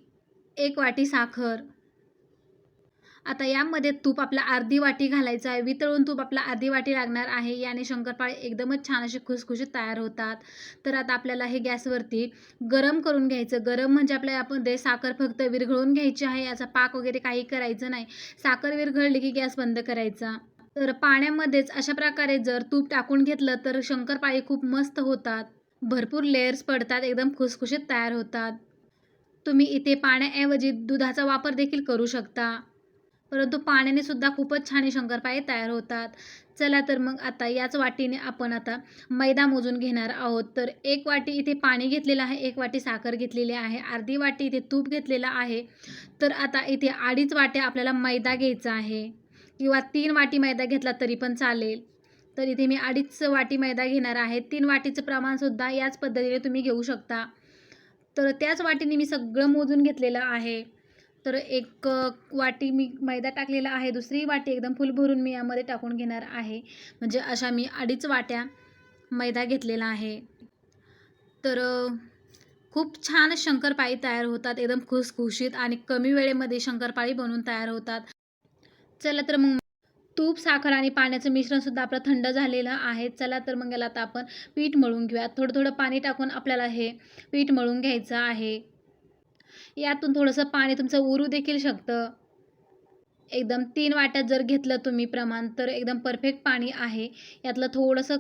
एक वाटी साखर. आता यामध्ये तूप आपला अर्धी वाटी घालायचं आहे. वितळून तूप आपला अर्धी वाटी लागणार आहे. याने शंकरपाळी एकदमच छान अशी खुसखुशीत तयार होतात. तर आता आपल्याला हे गॅसवरती गरम करून घ्यायचं. गरम म्हणजे आपल्याला आपण ते साखर फक्त विरघळून घ्यायची आहे. याचा पाक वगैरे काही करायचं नाही. साखर विरघळली की गॅस बंद करायचा. तर पाण्यामध्येच अशा प्रकारे जर तूप टाकून घेतलं तर शंकरपाळी खूप मस्त होतात. भरपूर लेयर्स पडतात. एकदम खुसखुशीत तयार होतात. तुम्ही इथे पाण्याऐवजी दुधाचा वापर देखील करू शकता. परंतु पाण्याने सुद्धा खूपच छान शंकरपाळे तयार होतात. चला तर मग आता याच वाटीने आपण आता मैदा मोजून घेणार आहोत. तर एक वाटी इथे पाणी घेतलेलं आहे, एक वाटी साखर घेतलेली आहे, अर्धी वाटी इथे तूप घेतलेलं आहे. तर आता इथे 2.5 वाट्या आपल्याला मैदा घ्यायचा आहे किंवा 3 वाटी मैदा घेतला तरी पण चालेल. तर इथे मी 2.5 वाटी मैदा घेणार आहे. 3 वाटीचं प्रमाणसुद्धा याच पद्धतीने तुम्ही घेऊ शकता. तर त्याच वाटीने मी सगळं मोजून घेतलेलं आहे. तर एक वाटी मी मैदा टाकलेला आहे, दुसरी वाटी एकदम फुल भरून मी यामध्ये टाकून घेणार आहे. म्हणजे अशा मी 2.5 वाट्या मैदा घेतलेला आहे. तर खूप छान शंकरपाळी तयार होतात, एकदम खुसखुशीत आणि कमी वेळेमध्ये शंकरपाळी बनवून तयार होतात. चला तर मग तूप, साखर आणि पाण्याचं मिश्रणसुद्धा आपलं थंड झालेलं आहे. चला तर मग याला आता आपण पीठ मळून घेऊया. थोडं थोडं पाणी टाकून आपल्याला हे पीठ मळून घ्यायचं आहे. यातून थोडंसं पाणी तुमचं उरू देखील शकतं. एकदम 3 वाट्यात जर घेतलं तुम्ही प्रमाण तर एकदम परफेक्ट पाणी आहे. यातलं थोडंसं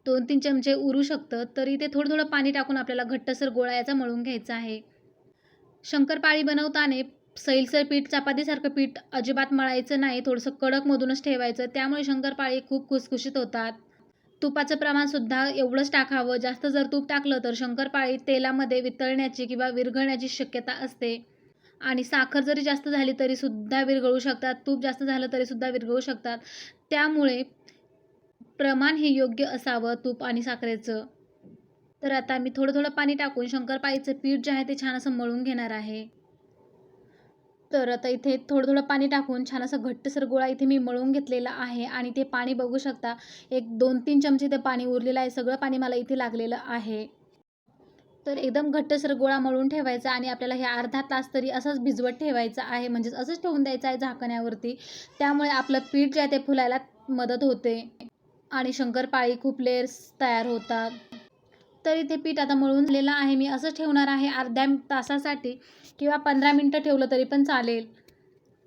2-3 चमचे उरू शकतं. तरी ते थोडं थोडं पाणी टाकून आपल्याला घट्टसर गोळा याचा मळून घ्यायचा आहे. शंकरपाळी बनवताना सैलसर पीठ, चपातीसारखं पीठ अजिबात मळायचं नाही. थोडंसं कडकमधूनच ठेवायचं. त्यामुळे शंकरपाळी खूप खुसखुशीत होतात. तुपाचं प्रमाणसुद्धा एवढंच टाकावं. जास्त जर तूप टाकलं तर शंकरपाळी तेलामध्ये वितळण्याची किंवा विरघळण्याची शक्यता असते. आणि साखर जरी जास्त झाली तरीसुद्धा विरघळू शकतात. तूप जास्त झालं तरीसुद्धा विरघळू शकतात. त्यामुळे प्रमाण हे योग्य असावं तूप आणि साखरेचं. तर आता मी थोडं थोडं पाणी टाकून शंकरपाळीचं पीठ जे आहे ते छान असं मळून घेणार आहे. तर आता इथे थोडं थोडं पाणी टाकून छान असं घट्टसर गोळा इथे मी मळून घेतलेला आहे आणि ते पाणी बघू शकता. एक 2-3 चमचे ते पाणी उरलेलं आहे. सगळं पाणी मला इथे लागलेलं आहे. तर एकदम घट्टसर गोळा मळून ठेवायचा आणि आपल्याला हे अर्धा तास तरी असंच भिजवत ठेवायचं आहे. म्हणजेच असंच ठेवून द्यायचं आहे झाकण्यावरती. त्यामुळे आपलं पीठ जे आहे ते फुलायला मदत होते आणि शंकरपाळी खूप लेयर्स तयार होतात. तर इथे पीठ आता मळून झालेलं आहे. मी असंच ठेवणार आहे अर्ध्या तासासाठी किंवा 15 मिनिटं ठेवलं तरी पण चालेल.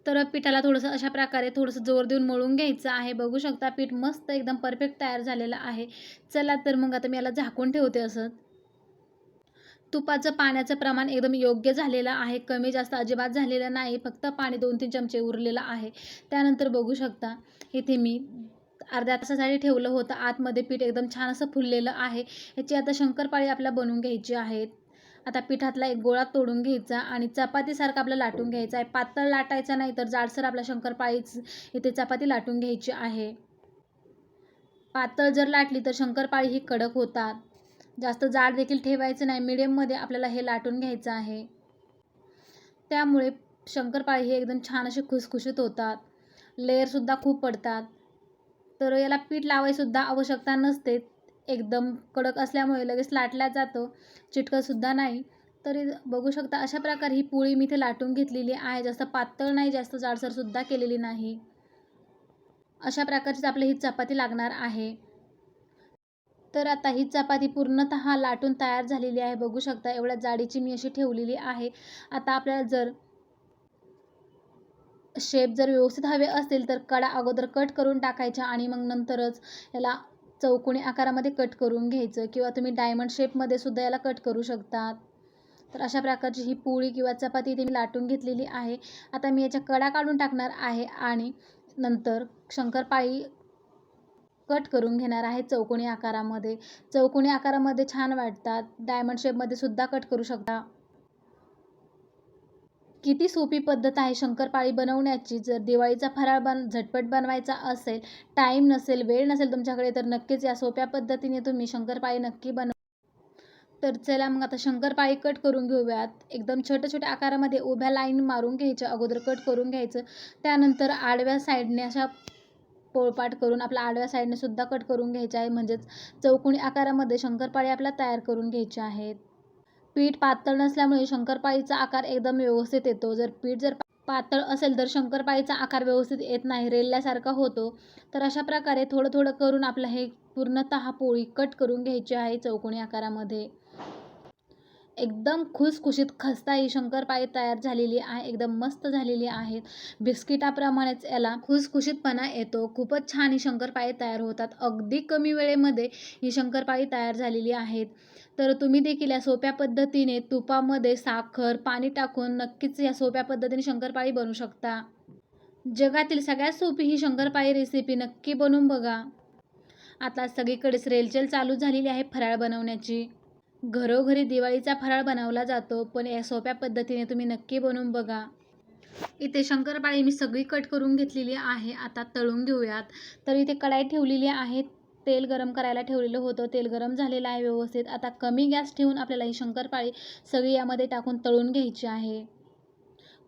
तर पिठाला थोडंसं अशा प्रकारे थोडंसं जोर देऊन मळून घ्यायचं आहे. बघू शकता पीठ मस्त एकदम परफेक्ट तयार झालेलं आहे. चला तर मग आता मी याला झाकून ठेवते असं. तुपाचं पाण्याचं प्रमाण एकदम योग्य झालेलं आहे. कमी जास्त अजिबात झालेलं नाही. फक्त पाणी 2-3 चमचे उरलेलं आहे. त्यानंतर बघू शकता इथे मी अर्ध्या तासासाठी ठेवलं होतं. आतमध्ये पीठ एकदम छान असं फुललेलं आहे. याची आता शंकरपाळी आपल्याला बनवून घ्यायची आहेत. आता पिठातला एक गोळा तोडून घ्यायचा आणि चपातीसारखा आपल्याला लाटून घ्यायचा आहे. पातळ लाटायचा नाही तर जाडसर आपला शंकरपाळीच इथे चपाती लाटून घ्यायची आहे. पातळ जर लाटली तर शंकरपाळी ही कडक होतात. जास्त जाड देखील ठेवायचं नाही. मीडियममध्ये आपल्याला हे लाटून घ्यायचं आहे. त्यामुळे शंकरपाळी हे एकदम छान असे खुसखुशीत होतात. लेयरसुद्धा खूप पडतात. तर याला पीठ लावायसुद्धा आवश्यकता नसते. एकदम कडक असल्यामुळे लगेच लाटल्या जातं. चिटकतसुद्धा नाही. तरी बघू शकता अशा प्रकारे ही पोळी मी इथे लाटून घेतलेली आहे. जास्त पातळ नाही, जास्त जाडसरसुद्धा केलेली नाही. अशा प्रकारचीच आपली ही चपाती लागणार आहे. तर आता ही चपाती पूर्णतः लाटून तयार झालेली आहे. बघू शकता एवढ्या जाडीची मी अशी ठेवलेली आहे. आता आपल्याला जर शेप जर व्यवस्थित हवे असतील तर कडा अगोदर कट करून टाकायच्या आणि मग नंतरच याला चौकोनी आकारामध्ये कट करून घ्यायचं किंवा तुम्ही डायमंड शेपमध्ये सुद्धा याला कट करू शकतात. तर अशा प्रकारची ही पोळी किंवा चपाती इथे मी लाटून घेतलेली आहे. आता मी याच्या कडा काढून टाकणार आहे आणि नंतर शंकरपाळी कट करून घेणार आहे चौकोनी आकारामध्ये. चौकोनी आकारामध्ये छान वाटतात. डायमंड शेपमध्ये सुद्धा कट करू शकता. किती सोपी पद्धत आहे शंकरपाळी बनवण्याची. जर दिवाळीचा फराळ झटपट बनवायचा असेल, टाईम नसेल, वेळ नसेल तुमच्याकडे तर नक्कीच या सोप्या पद्धतीने तुम्ही शंकरपाळी नक्की बनवा. तर चला मग आता शंकरपाळी कट करून घेऊयात. एकदम छोट्या-छोट्या आकारामध्ये उभ्या लाईन मारून घ्यायच्या. अगोदर कट करून घ्यायचं. त्यानंतर आडव्या साईडने अशा पोळपाट करून आपल्या आडव्या साईडने सुद्धा कट करून घ्यायचे आहे. म्हणजेच चौकोनी आकारामध्ये शंकरपाळी आपल्याला तयार करून घ्यायची आहेत. पीठ पातळ नसल्यामुळे शंकरपाळीचा आकार एकदम व्यवस्थित येतो. पीठ जर पातळ असेल तर शंकरपाळीचा आकार व्यवस्थित येत नाही, रेलल्यासारखा होतो. तर अशा प्रकारे थोडं थोडं करून आपलं हे पूर्णतः पोळी कट करून घ्यायची आहे चौकोनी आकारामध्ये. एकदम खुसखुशीत खस्ता ही शंकरपाळी तयार झालेली आहे. एकदम मस्त झालेली आहे. बिस्किटाप्रमाणेच याला खुसखुशीतपणा येतो. खूपच छान ही शंकरपाळी तयार होतात. अगदी कमी वेळेमध्ये ही शंकरपाळी तयार झालेली आहेत. तर तुम्ही देखील या सोप्या पद्धतीने तुपामध्ये साखर, पाणी टाकून नक्कीच या सोप्या पद्धतीने शंकरपाळी बनवू शकता. जगातील सगळ्यात सोपी ही शंकरपाळी रेसिपी नक्की बनवून बघा. आता सगळीकडेच रेलचेल चालू झालेली आहे फराळ बनवण्याची. घरोघरी दिवाळीचा फराळ बनवला जातो, पण या सोप्या पद्धतीने तुम्ही नक्की बनवून बघा. इथे शंकरपाळी मी सगळी कट करून घेतलेली आहे. आता तळून घेऊयात. तर इथे कढाई ठेवलेली आहे. तेल गरम करायला ठेवलेलं होतं. तेल गरम झालेलं आहे व्यवस्थित. आता कमी गॅस ठेवून आपल्याला ही शंकरपाळी सगळी यामध्ये टाकून तळून घ्यायची आहे.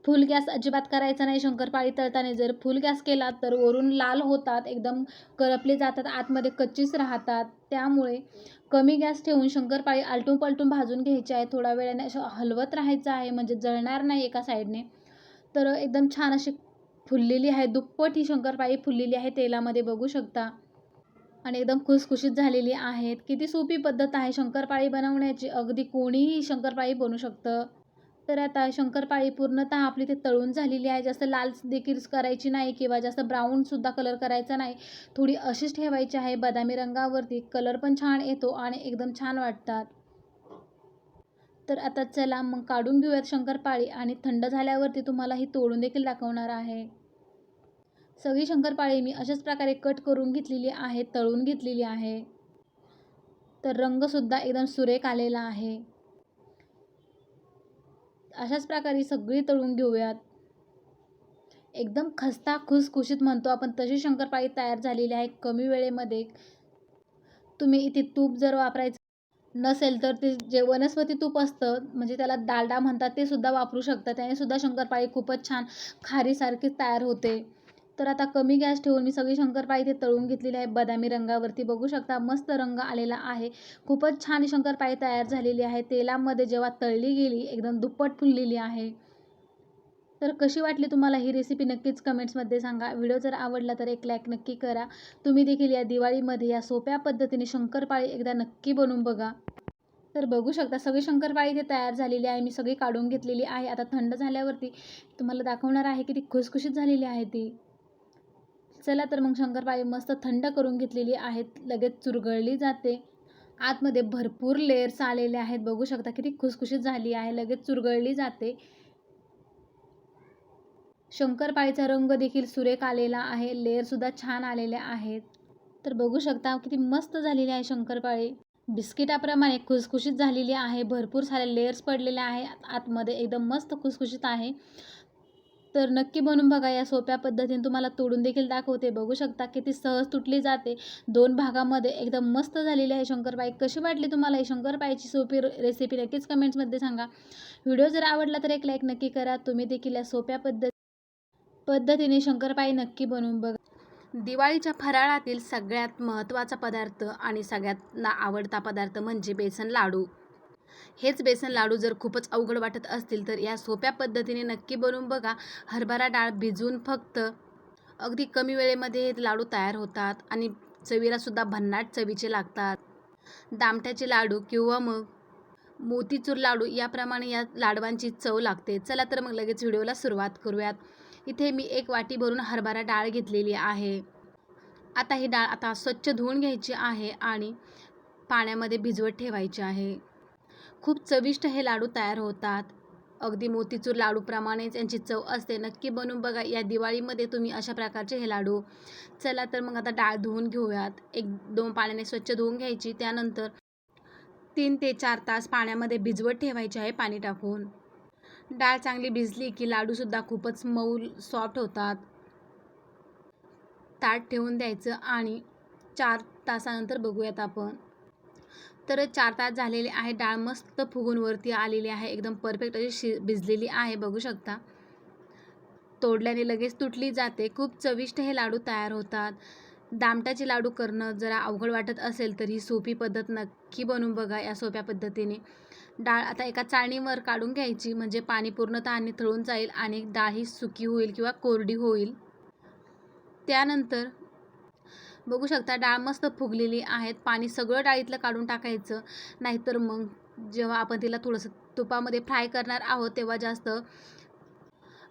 फुल गॅस अजिबात करायचा नाही शंकरपाळी तळताना. जर फुल गॅस केला तर वरून लाल होतात, एकदम करपले जातात, आतमध्ये कच्चीच राहतात. त्यामुळे कमी गॅस ठेवून शंकरपाळी आलटून पलटून भाजून घ्यायची आहे. थोड्या वेळाने असं हलवत राहायचं आहे, म्हणजे जळणार नाही एका साईडने. तर एकदम छान अशी फुललेली आहे, दुप्पट ही शंकरपाळी फुललेली आहे तेलामध्ये, बघू शकता. आणि एकदम खुसखुशीत झालेली आहेत. किती सोपी पद्धत आहे शंकरपाळी बनवण्याची. अगदी कोणीही शंकरपाळी बनवू शकतं. तर आता शंकरपाळी पूर्णतः आपली ते तळून झालेली आहे. जास्त लाल देखील करायची नाही किंवा जास्त ब्राऊनसुद्धा कलर करायचा नाही. थोडी अशीच ठेवायची आहे बदामी रंगावरती. कलर पण छान येतो आणि एकदम छान वाटतात. तर आता चला मग काढून घेऊयात शंकरपाळी आणि थंड झाल्यावरती तुम्हाला ही तोडून देखील दाखवणार आहे. सगळी शंकरपाळी मी अशाच प्रकारे कट करून घेतलेली आहे, तळून घेतलेली आहे. तर रंगसुद्धा एकदम सुरेख आलेला आहे. अशाच प्रकारे सगळी तळून घेऊयात. एकदम खस्ता खुसखुशीत म्हणतो आपण तशी शंकरपाळी तयार झालेली आहे कमी वेळेमध्ये. तुम्ही इथे तूप जर वापरायचं नसेल तर ते जे वनस्पती तूप असतं, म्हणजे त्याला डालडा म्हणतात, ते सुद्धा वापरू शकता. त्याने सुद्धा शंकरपाळी खूपच छान खारीसारखीच तयार होते. तर आता कमी गॅस ठेवून मी सगळी शंकरपाळी इथे तळून घेतलेली आहे बदामी रंगावरती, बघू शकता. मस्त रंग आलेला आहे. खूपच छान शंकरपाळी तयार झालेली आहे. तेलामध्ये जेव्हा तळली गेली एकदम दुप्पट फुललेली आहे. तर कशी वाटली तुम्हाला ही रेसिपी नक्कीच कमेंट्समध्ये सांगा. व्हिडिओ जर आवडला तर एक लाईक नक्की करा. तुम्ही देखील या दिवाळीमध्ये या सोप्या पद्धतीने शंकरपाळी एकदा नक्की बनवून बघा. तर बघू शकता सगळी शंकरपाळी इथे तयार झालेली आहे. मी सगळी काढून घेतलेली आहे. आता थंड झाल्यावरती तुम्हाला दाखवणार आहे की ती खुसखुशीत झालेली आहे ती. चला तर मग शंकरपाळी मस्त थंड करून घेतलेली आहेत. लगेच चुरगळली जाते. आतमध्ये भरपूर लेयर्स आलेले आहेत. बघू शकता किती खुसखुशीत झाली आहे. लगेच चुरगळली जाते. शंकरपाळीचा रंग देखील सुरेख आलेला आहे. लेयरसुद्धा छान आलेले आहेत. तर बघू शकता किती मस्त झालेली आहे शंकरपाळी. बिस्किटाप्रमाणे खुसखुशीत झालेली आहे. भरपूर सारे लेयर्स पडलेले आहे आतमध्ये. एकदम मस्त खुसखुशीत आहे. तर नक्की बनवून बघा या सोप्या पद्धतीने. तुम्हाला तोडून देखील दाखवते. बघू शकता किती सहज तुटली जाते. 2 भागामध्ये एकदम मस्त झालेली आहे शंकरपाळी. कशी वाटली तुम्हाला ही शंकरपाळीची सोपी रेसिपी नक्कीच कमेंट्समध्ये सांगा. व्हिडिओ जर आवडला तर एक लाईक नक्की करा. तुम्ही देखील या सोप्या पद्धतीने शंकरपाळी नक्की बनवून बघा. दिवाळीच्या फराळातील सगळ्यात महत्त्वाचा पदार्थ आणि सगळ्यांना आवडता पदार्थ म्हणजे बेसन लाडू. हेच बेसन लाडू जर खूपच अवघड वाटत असतील तर या सोप्या पद्धतीने नक्की बनवून बघा. हरभरा डाळ भिजवून फक्त अगदी कमी वेळेमध्ये हे लाडू तयार होतात आणि चवीलासुद्धा भन्नाट चवीचे लागतात. दामट्याचे लाडू किंवा मग मोतीचूर लाडू याप्रमाणे या लाडवांची चव लागते. चला तर मग लगेच व्हिडिओला सुरुवात करूयात. इथे मी 1 वाटी भरून हरभरा डाळ घेतलेली आहे. आता ही डाळ स्वच्छ धुवून घ्यायची आहे आणि पाण्यामध्ये भिजवत ठेवायची आहे. खूप चविष्ट हे लाडू तयार होतात. अगदी मोतीचूर लाडूप्रमाणेच यांची चव असते. नक्की बनवून बघा या दिवाळीमध्ये तुम्ही अशा प्रकारचे हे लाडू. चला तर मग आता डाळ धुवून घेऊयात. 1-2 पाण्याने स्वच्छ धुवून घ्यायची. त्यानंतर 3 ते 4 तास पाण्यामध्ये भिजवत ठेवायचे आहे पाणी टाकून. डाळ चांगली भिजली की लाडूसुद्धा खूपच मऊ सॉफ्ट होतात. ताट ठेवून द्यायचं आणि 4 तासानंतर बघूयात आपण. तर 4 तास झालेले आहे. डाळ मस्त फुगून वरती आलेली आहे. एकदम परफेक्ट अशी भिजलेली आहे, बघू शकता. तोडल्याने लगेच तुटली जाते. खूप चविष्ट हे लाडू तयार होतात. दामट्याचे लाडू करणं जरा अवघड वाटत असेल तर ही सोपी पद्धत नक्की बनवून बघा या सोप्या पद्धतीने. डाळ आता एका चाळणीवर काढून घ्यायची, म्हणजे पाणी पूर्णतः निथळून जाईल आणि डाळ ही सुकी होईल किंवा कोरडी होईल. त्यानंतर बघू शकता डाळ मस्त फुगलेली आहे. पाणी सगळं डाळीतलं काढून टाकायचं, नाहीतर मग जेव्हा आपण तिला थोडंसं तुपामध्ये फ्राय करणार आहोत तेव्हा जास्त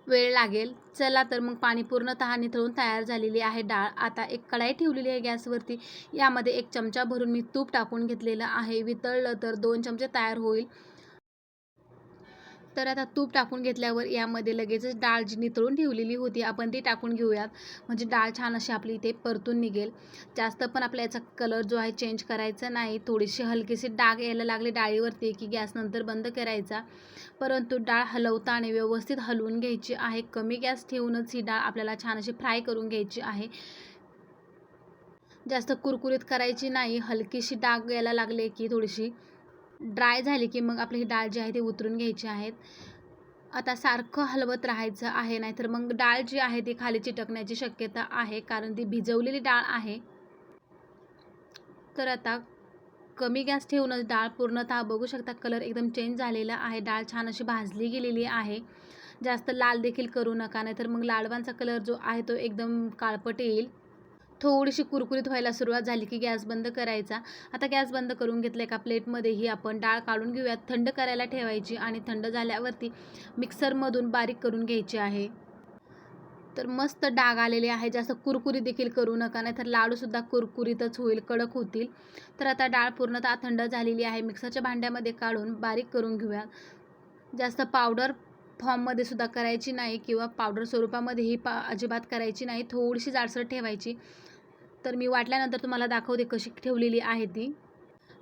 वेळ लागेल. चला तर मग पाणी पूर्णतः निथळून तयार झालेली आहे डाळ. आता एक कढाई ठेवलेली आहे गॅसवरती. यामध्ये 1 चमचा भरून मी तूप टाकून घेतलेलं आहे. वितळलं तर 2 चमचे तयार होईल. तर आता तूप टाकून घेतल्यावर यामध्ये लगेचच डाळ जी नितळून ठेवलेली होती आपण ती टाकून घेऊयात, म्हणजे डाळ छान अशी आपली इथे परतून निघेल. जास्त पण आपल्या याचा कलर जो आहे चेंज करायचा नाही. थोडीशी हलकीशी डाग यायला लागले डाळीवरती की गॅस नंतर बंद करायचा. परंतु डाळ हलवताना व्यवस्थित हलवून घ्यायची आहे. कमी गॅस ठेवूनच ही डाळ आपल्याला छान अशी फ्राय करून घ्यायची आहे. जास्त कुरकुरीत करायची नाही. हलकीशी डाग यायला लागले की थोडीशी ड्राय झाली की मग आपली ही डाळ जी आहे ती उतरून घ्यायची आहेत. आता सारखं हलवत राहायचं आहे, नाहीतर मग डाळ जी आहे ती खाली चिटकण्याची शक्यता आहे, कारण ती भिजवलेली डाळ आहे. तर आता कमी गॅस ठेवूनच डाळ पूर्णतः बघू शकता कलर एकदम चेंज झालेला आहे. डाळ छान अशी भाजली गेलेली आहे. जास्त लाल देखील करू नका, नाहीतर मग लाडवांचा कलर जो आहे तो एकदम काळपट येईल. थोडीशी कुरकुरीत व्हायला सुरुवात झाली की गॅस बंद करायचा. आता गॅस बंद करून घेतलं. एका प्लेटमध्ये ही आपण डाळ काढून घेऊयात. थंड करायला ठेवायची आणि थंड झाल्यावरती मिक्सरमधून बारीक करून घ्यायची आहे. तर मस्त डाग आलेले आहे. जास्त कुरकुरीत देखील करू नका, नाहीतर लाडूसुद्धा कुरकुरीतच होईल, कडक होतील. तर आता डाळ पूर्णतः थंड झालेली आहे. मिक्सरच्या भांड्यामध्ये काढून बारीक करून घेऊया. जास्त पावडर फॉर्ममध्ये सुद्धा करायची नाही किंवा पावडर स्वरूपामध्येही अजिबात करायची नाही. थोडीशी जाडसर ठेवायची. तर मी वाटल्यानंतर तुम्हाला दाखवते कशी ठेवलेली आहे ती.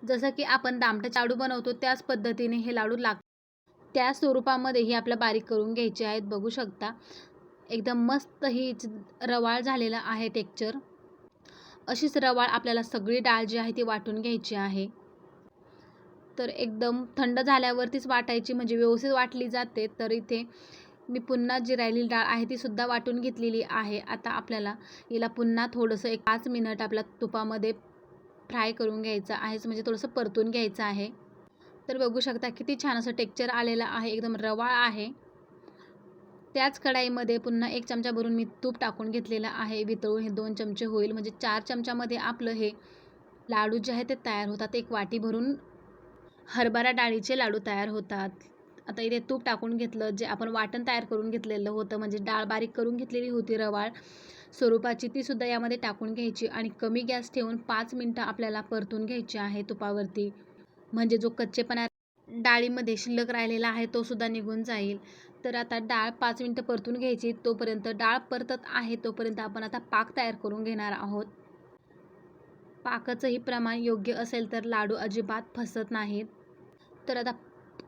जसं की आपण दामटाचे लाडू बनवतो त्याच पद्धतीने हे लाडू त्या स्वरूपामध्येही आपल्याला बारीक करून घ्यायचे आहेत. बघू शकता एकदम मस्त ही रवाळ झालेला आहे टेक्स्चर. अशीच रवाळ आपल्याला सगळी डाळ जी आहे ती वाटून घ्यायची आहे. तर एकदम थंड झाल्यावरतीच वाटायची, म्हणजे व्यवस्थित वाटली जाते. तर इथे मी पुन्हा जी राहिलेली डाळ आहे ती सुद्धा वाटून घेतलेली आहे. आता आपल्याला हिला पुन्हा थोडंसं एक 5 मिनिट आपल्या तुपामध्ये फ्राय करून घ्यायचं आहे, म्हणजे थोडंसं परतून घ्यायचं आहे. तर बघू शकता किती छान असं टेक्स्चर आलेलं आहे, एकदम रवाळ आहे. त्याच कढाईमध्ये पुन्हा 1 चमचा भरून मी तूप टाकून घेतलेलं आहे. वितळून हे 2 चमचे होईल, म्हणजे 4 चमच्यामध्ये आपलं हे लाडू जे आहे ते तयार होतात. 1 वाटी भरून हरभरा डाळीचे लाडू तयार होतात. आता इथे तूप टाकून घेतलं. जे आपण वाटण तयार करून घेतलेलं होतं, म्हणजे डाळ बारीक करून घेतलेली होती रवाळ स्वरूपाची, ती सुद्धा यामध्ये टाकून घ्यायची आणि कमी गॅस ठेवून 5 मिनिटं आपल्याला परतून घ्यायची आहे तुपावरती. म्हणजे जो कच्चेपणा डाळीमध्ये शिल्लक राहिलेला आहे तो सुद्धा निघून जाईल. तर आता डाळ 5 मिनिटं परतून घ्यायची. तोपर्यंत डाळ परतत आहे तोपर्यंत आपण आता पाक तयार करून घेणार आहोत. पाकाचंही प्रमाण योग्य असेल तर लाडू अजिबात फसत नाहीत. तर आता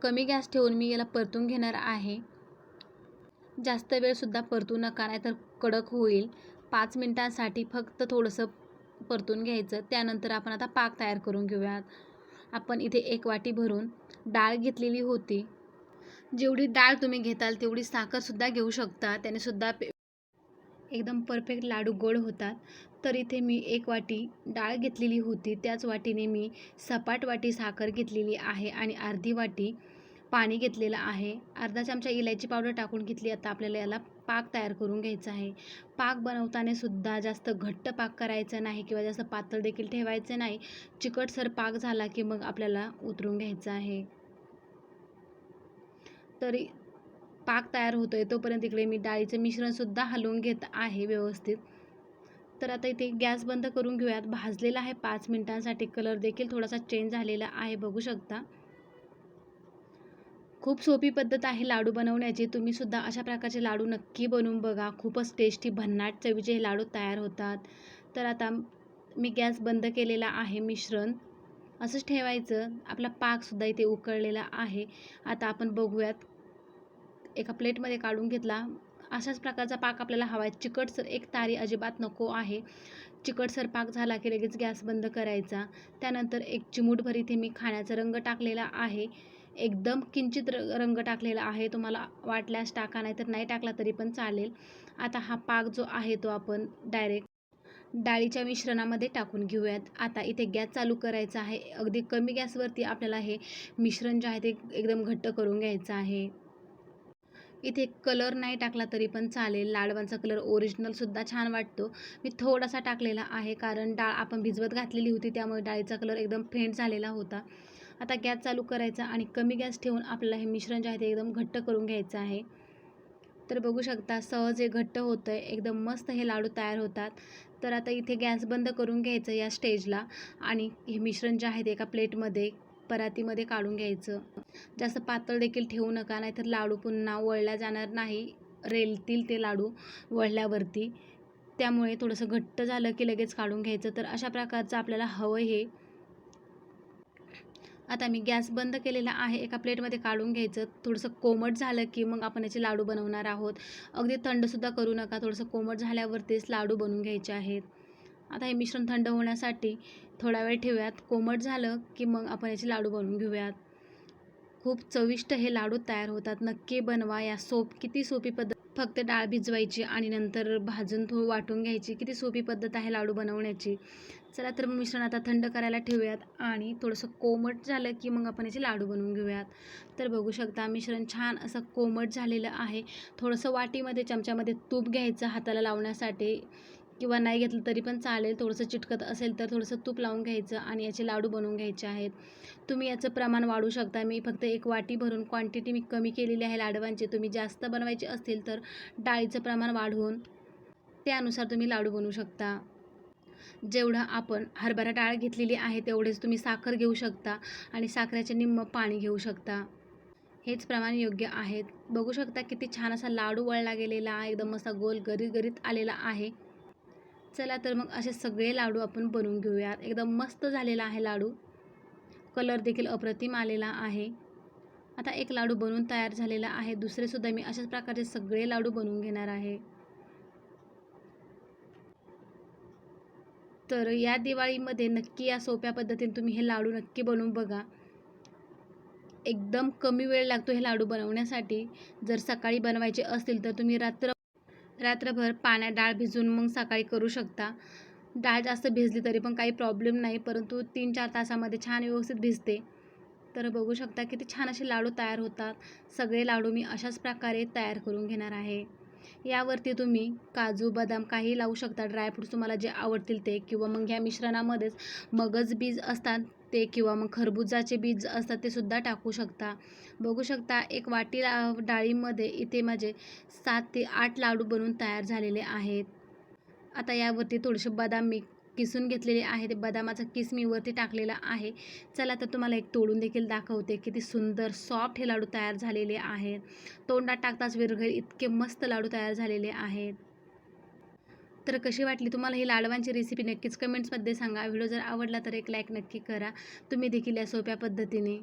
कमी गॅस ठेवून मी याला परतून घेणार आहे. जास्त वेळसुद्धा परतू नका, नाहीतर कडक होईल. 5 मिनिटांसाठी फक्त थोडंसं परतून घ्यायचं. त्यानंतर आपण आता पाक तयार करून घेऊयात. आपण इथे 1 वाटी भरून डाळ घेतलेली होती. जेवढी डाळ तुम्ही घेताल तेवढी साखरसुद्धा घेऊ शकता. त्याने सुद्धा एकदम परफेक्ट लाडू गोड होतात. तर इथे मी 1 वाटी डाळ घेतलेली होती. त्याच वाटीने मी सपाट वाटी साखर घेतलेली आहे आणि अर्धी वाटी पाणी घेतलेलं आहे. अर्धा चमचा इलायची पावडर टाकून घेतली. आता आपल्याला याला पाक तयार करून घ्यायचा आहे. पाक बनवताना सुद्धा जास्त घट्ट पाक करायचा नाही किंवा जास्त पातळ देखील ठेवायचं नाही. चिकटसर पाक झाला की मग आपल्याला उतरून घ्यायचा आहे. तरी पाक तयार होतोय तोपर्यंत इकडे मी डाळीचं मिश्रणसुद्धा हलवून घेत आहे व्यवस्थित. तर आता इथे गॅस बंद करून घेऊयात. भाजलेला आहे 5 मिनिटांसाठी. कलर देखील थोडासा चेंज झालेला आहे, बघू शकता. खूप सोपी पद्धत आहे लाडू बनवण्याची. तुम्ही सुद्धा अशा प्रकारचे लाडू नक्की बनवून बघा. खूपच टेस्टी भन्नाट चवीचे हे लाडू तयार होतात. तर आता मी गॅस बंद केलेला आहे. मिश्रण असंच ठेवायचं. आपला पाकसुद्धा इथे उकळलेला आहे. आता आपण बघूयात. एका प्लेटमध्ये काढून घेतला. अशाच प्रकारचा पाक आपल्याला हवा आहे. चिकटसर एक तारी अजिबात नको आहे. चिकटसर पाक झाला की लगेच गॅस बंद करायचा. त्यानंतर 1 चिमूटभर इथे मी खाण्याचा रंग टाकलेला आहे. एकदम किंचित रंग टाकलेला आहे. तुम्हाला वाटल्यास टाका, नाही तर नाही टाकला तरी पण चालेल. आता हा पाक जो आहे तो आपण डायरेक्ट डाळीच्या मिश्रणामध्ये टाकून घेऊयात. आता इथे गॅस चालू करायचा आहे. अगदी कमी गॅसवरती आपल्याला हे मिश्रण जे आहे ते एकदम घट्ट करून घ्यायचं आहे. इथे कलर नाही टाकला तरी पण चालेल. लाडवांचा कलर ओरिजिनलसुद्धा छान वाटतो. मी थोडासा टाकलेला आहे, कारण डाळ आपण भिजवत घातलेली होती त्यामुळे डाळीचा कलर एकदम फेंट झालेला होता. आता गॅस चालू करायचा आणि कमी गॅस ठेवून आपल्याला हे मिश्रण जे आहे ते एकदम घट्ट करून घ्यायचं आहे. तर बघू शकता सहज हे घट्ट होतं आहे. एकदम मस्त हे लाडू तयार होतात. तर आता इथे गॅस बंद करून घ्यायचं या स्टेजला आणि हे मिश्रण जे आहे ते एका प्लेटमध्ये परातीमध्ये काढून घ्यायचं. जास्त पातळ देखील ठेवू नका, नाहीतर लाडू पुन्हा वळल्या जाणार नाही. रेलतील ते लाडू वळल्यावरती. त्यामुळे थोडंसं घट्ट झालं की लगेच काढून घ्यायचं. तर अशा प्रकारचं आपल्याला हवं हे. आता मी गॅस बंद केलेला आहे. एका प्लेटमध्ये काढून घ्यायचं. थोडंसं कोमट झालं की मग आपण याचे लाडू बनवणार आहोत. अगदी थंडसुद्धा करू नका. थोडंसं कोमट झाल्यावरतीच लाडू बनवून घ्यायचे आहेत. आता हे मिश्रण थंड होण्यासाठी थोडा वेळ ठेवूयात. कोमट झालं की मग आपण याचे लाडू बनवून घेऊयात. खूप चविष्ट हे लाडू तयार होतात. नक्की बनवा. किती सोपी पद्धत, फक्त डाळ भिजवायची आणि नंतर भाजून वाटून घ्यायची. किती सोपी पद्धत आहे लाडू बनवण्याची. चला तर मिश्रण आता थंड करायला ठेवूयात आणि थोडंसं कोमट झालं की मग आपण याचे लाडू बनवून घेऊयात. तर बघू शकता मिश्रण छान असं कोमट झालेलं आहे. थोडंसं वाटीमध्ये चमच्यामध्ये तूप घ्यायचं हाताला लावण्यासाठी, किंवा नाही घेतलं तरी पण चालेल. थोडंसं चिटकत असेल तर थोडंसं तूप लावून घ्यायचं आणि याचे लाडू बनवून घ्यायचे आहेत. तुम्ही याचं प्रमाण वाढवू शकता. मी फक्त 1 वाटी भरून क्वांटिटी मी कमी केलेली आहे लाडवांची. तुम्ही जास्त बनवायचे असतील तर डाळीचं प्रमाण वाढवून त्यानुसार तुम्ही लाडू बनवू शकता. जेवढं आपण हरभरा डाळ घेतलेली आहे तेवढेच तुम्ही साखर घेऊ शकता आणि साखरेचे निम्मं पाणी घेऊ शकता. हेच प्रमाण योग्य आहेत. बघू शकता किती छान असा लाडू वळला गेलेला आहे. एकदम असा गोल गरीत आलेला आहे. चला तर मग असे सगळे लाडू आपण बनवून घेऊयात. एकदम मस्त झालेला आहे लाडू. कलर देखील अप्रतिम आलेला आहे. आता एक लाडू बनवून तयार झालेला आहे. दुसरेसुद्धा मी अशाच प्रकारचे सगळे लाडू बनवून घेणार आहे. तर या दिवाळीमध्ये नक्की या सोप्या पद्धतीने तुम्ही हे लाडू नक्की बनवून बघा. एकदम कमी वेळ लागतो हे लाडू बनवण्यासाठी. जर सकाळी बनवायचे असतील तर तुम्ही रात्रभर पाण्यात डाळ भिजवून मग सकाळी करू शकता. डाळ जास्त भिजली तरी पण काही प्रॉब्लेम नाही, परंतु 3-4 तासामध्ये छान व्यवस्थित भिजते. तर बघू शकता किती छान असे लाडू तयार होतात. सगळे लाडू मी अशाच प्रकारे तयार करून घेणार आहे. यावरती तुम्ही काजू, बदाम काही लावू शकता. ड्रायफ्रूट्स तुम्हाला जे आवडतील ते, किंवा मग ह्या मिश्रणामध्येच मगज बीज असतात ते, किंवा मग खरबुजाचे बीज असतात ते सुद्धा टाकू शकता. बघू शकता 1 वाटी डाळीमध्ये इथे माझे 7 ते 8 लाडू बनवून तयार झालेले आहेत. आता यावरती थोडेसे बदाम मी किसून घेतलेले आहे. ते बदामाचा किस मी वरती टाकलेला आहे. चला तर तुम्हाला एक तोडून देखील दाखवते. किती सुंदर सॉफ्ट हे लाडू तयार झालेले आहेत. तोंडात टाकताच विरघळेल इतके मस्त लाडू तयार झालेले आहेत. तर कशी वाटली तुम्हाला ही लाडवांची रेसिपी नक्कीच कमेंट्समध्ये सांगा. व्हिडिओ जर आवडला तर एक लाईक नक्की करा. तुम्ही देखील या सोप्या पद्धतीने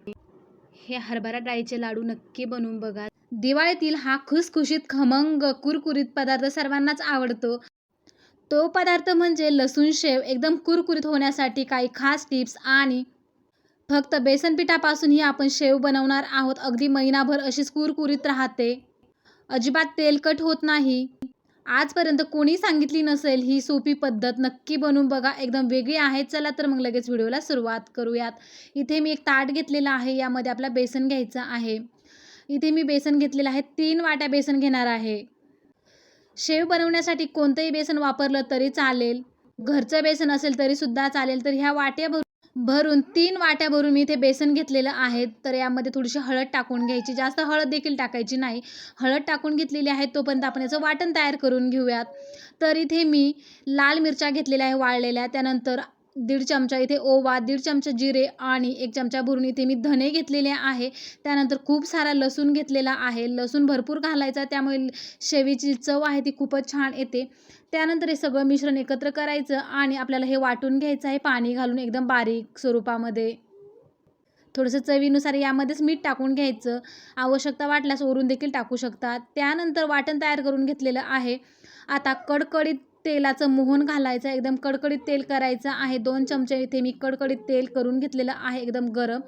हे हरभरा डाळीचे लाडू नक्की बनवून बघा. दिवाळीतील हा खुसखुशीत, खमंग, कुरकुरीत पदार्थ सर्वांनाच आवडतो. तो पदार्थ म्हणजे लसूण शेव. एकदम कुरकुरीत होण्यासाठी काही खास टिप्स आणि फक्त बेसन पिठापासून ही आपण शेव बनवणार आहोत. अगदी महिनाभर अशीच कुरकुरीत राहते. अजिबात तेलकट होत नाही. आजपर्यंत कोणी सांगितली नसेल ही सोपी पद्धत. नक्की बनवून बघा. एकदम वेगळी आहे. चला तर मग लगेच व्हिडिओला सुरुवात करूयात. इथे मी एक ताट घेतलेलं आहे. यामध्ये आपला बेसन घ्यायचं आहे. इथे मी बेसन घेतलेलं आहे. 3 वाट्या बेसन घेणार आहे. शेव बनवण्यासाठी कोणतंही बेसन वापरलं तरी चालेल. घरचं बेसन असेल तरीसुद्धा चालेल. तर ह्या वाट्या भरून 3 वाट्या भरून मी इथे बेसन घेतलेलं आहे. तर यामध्ये थोडीशी हळद टाकून घ्यायची. जास्त हळद देखील टाकायची नाही. हळद टाकून घेतलेली आहे. तोपर्यंत आपण याचं वाटण तयार करून घेऊयात. तर इथे मी लाल मिरच्या घेतलेल्या आहे वाळलेल्या. त्यानंतर 1.5 चमचा इथे ओवा, 1.5 चमचा जिरे आणि 1 चमचा भरून इथे मी धने घेतलेले आहे. त्यानंतर खूप सारा लसूण घेतलेला आहे. लसूण भरपूर घालायचा, त्यामुळे शेवीची चव आहे ती खूपच छान येते. त्यानंतर हे सगळं मिश्रण एकत्र करायचं आणि आपल्याला हे वाटून घ्यायचं आहे पाणी घालून एकदम बारीक स्वरूपामध्ये. थोडंसं चवीनुसार यामध्येच मीठ टाकून घ्यायचं. आवश्यकता वाटल्यास वरून देखील टाकू शकता. त्यानंतर वाटण तयार करून घेतलेलं आहे. आता कडकडीत तेलाचं मोहन घालायचं. एकदम कडकडीत तेल करायचं आहे. 2 चमचे इथे मी कडकडीत तेल करून घेतलेलं आहे एकदम गरम.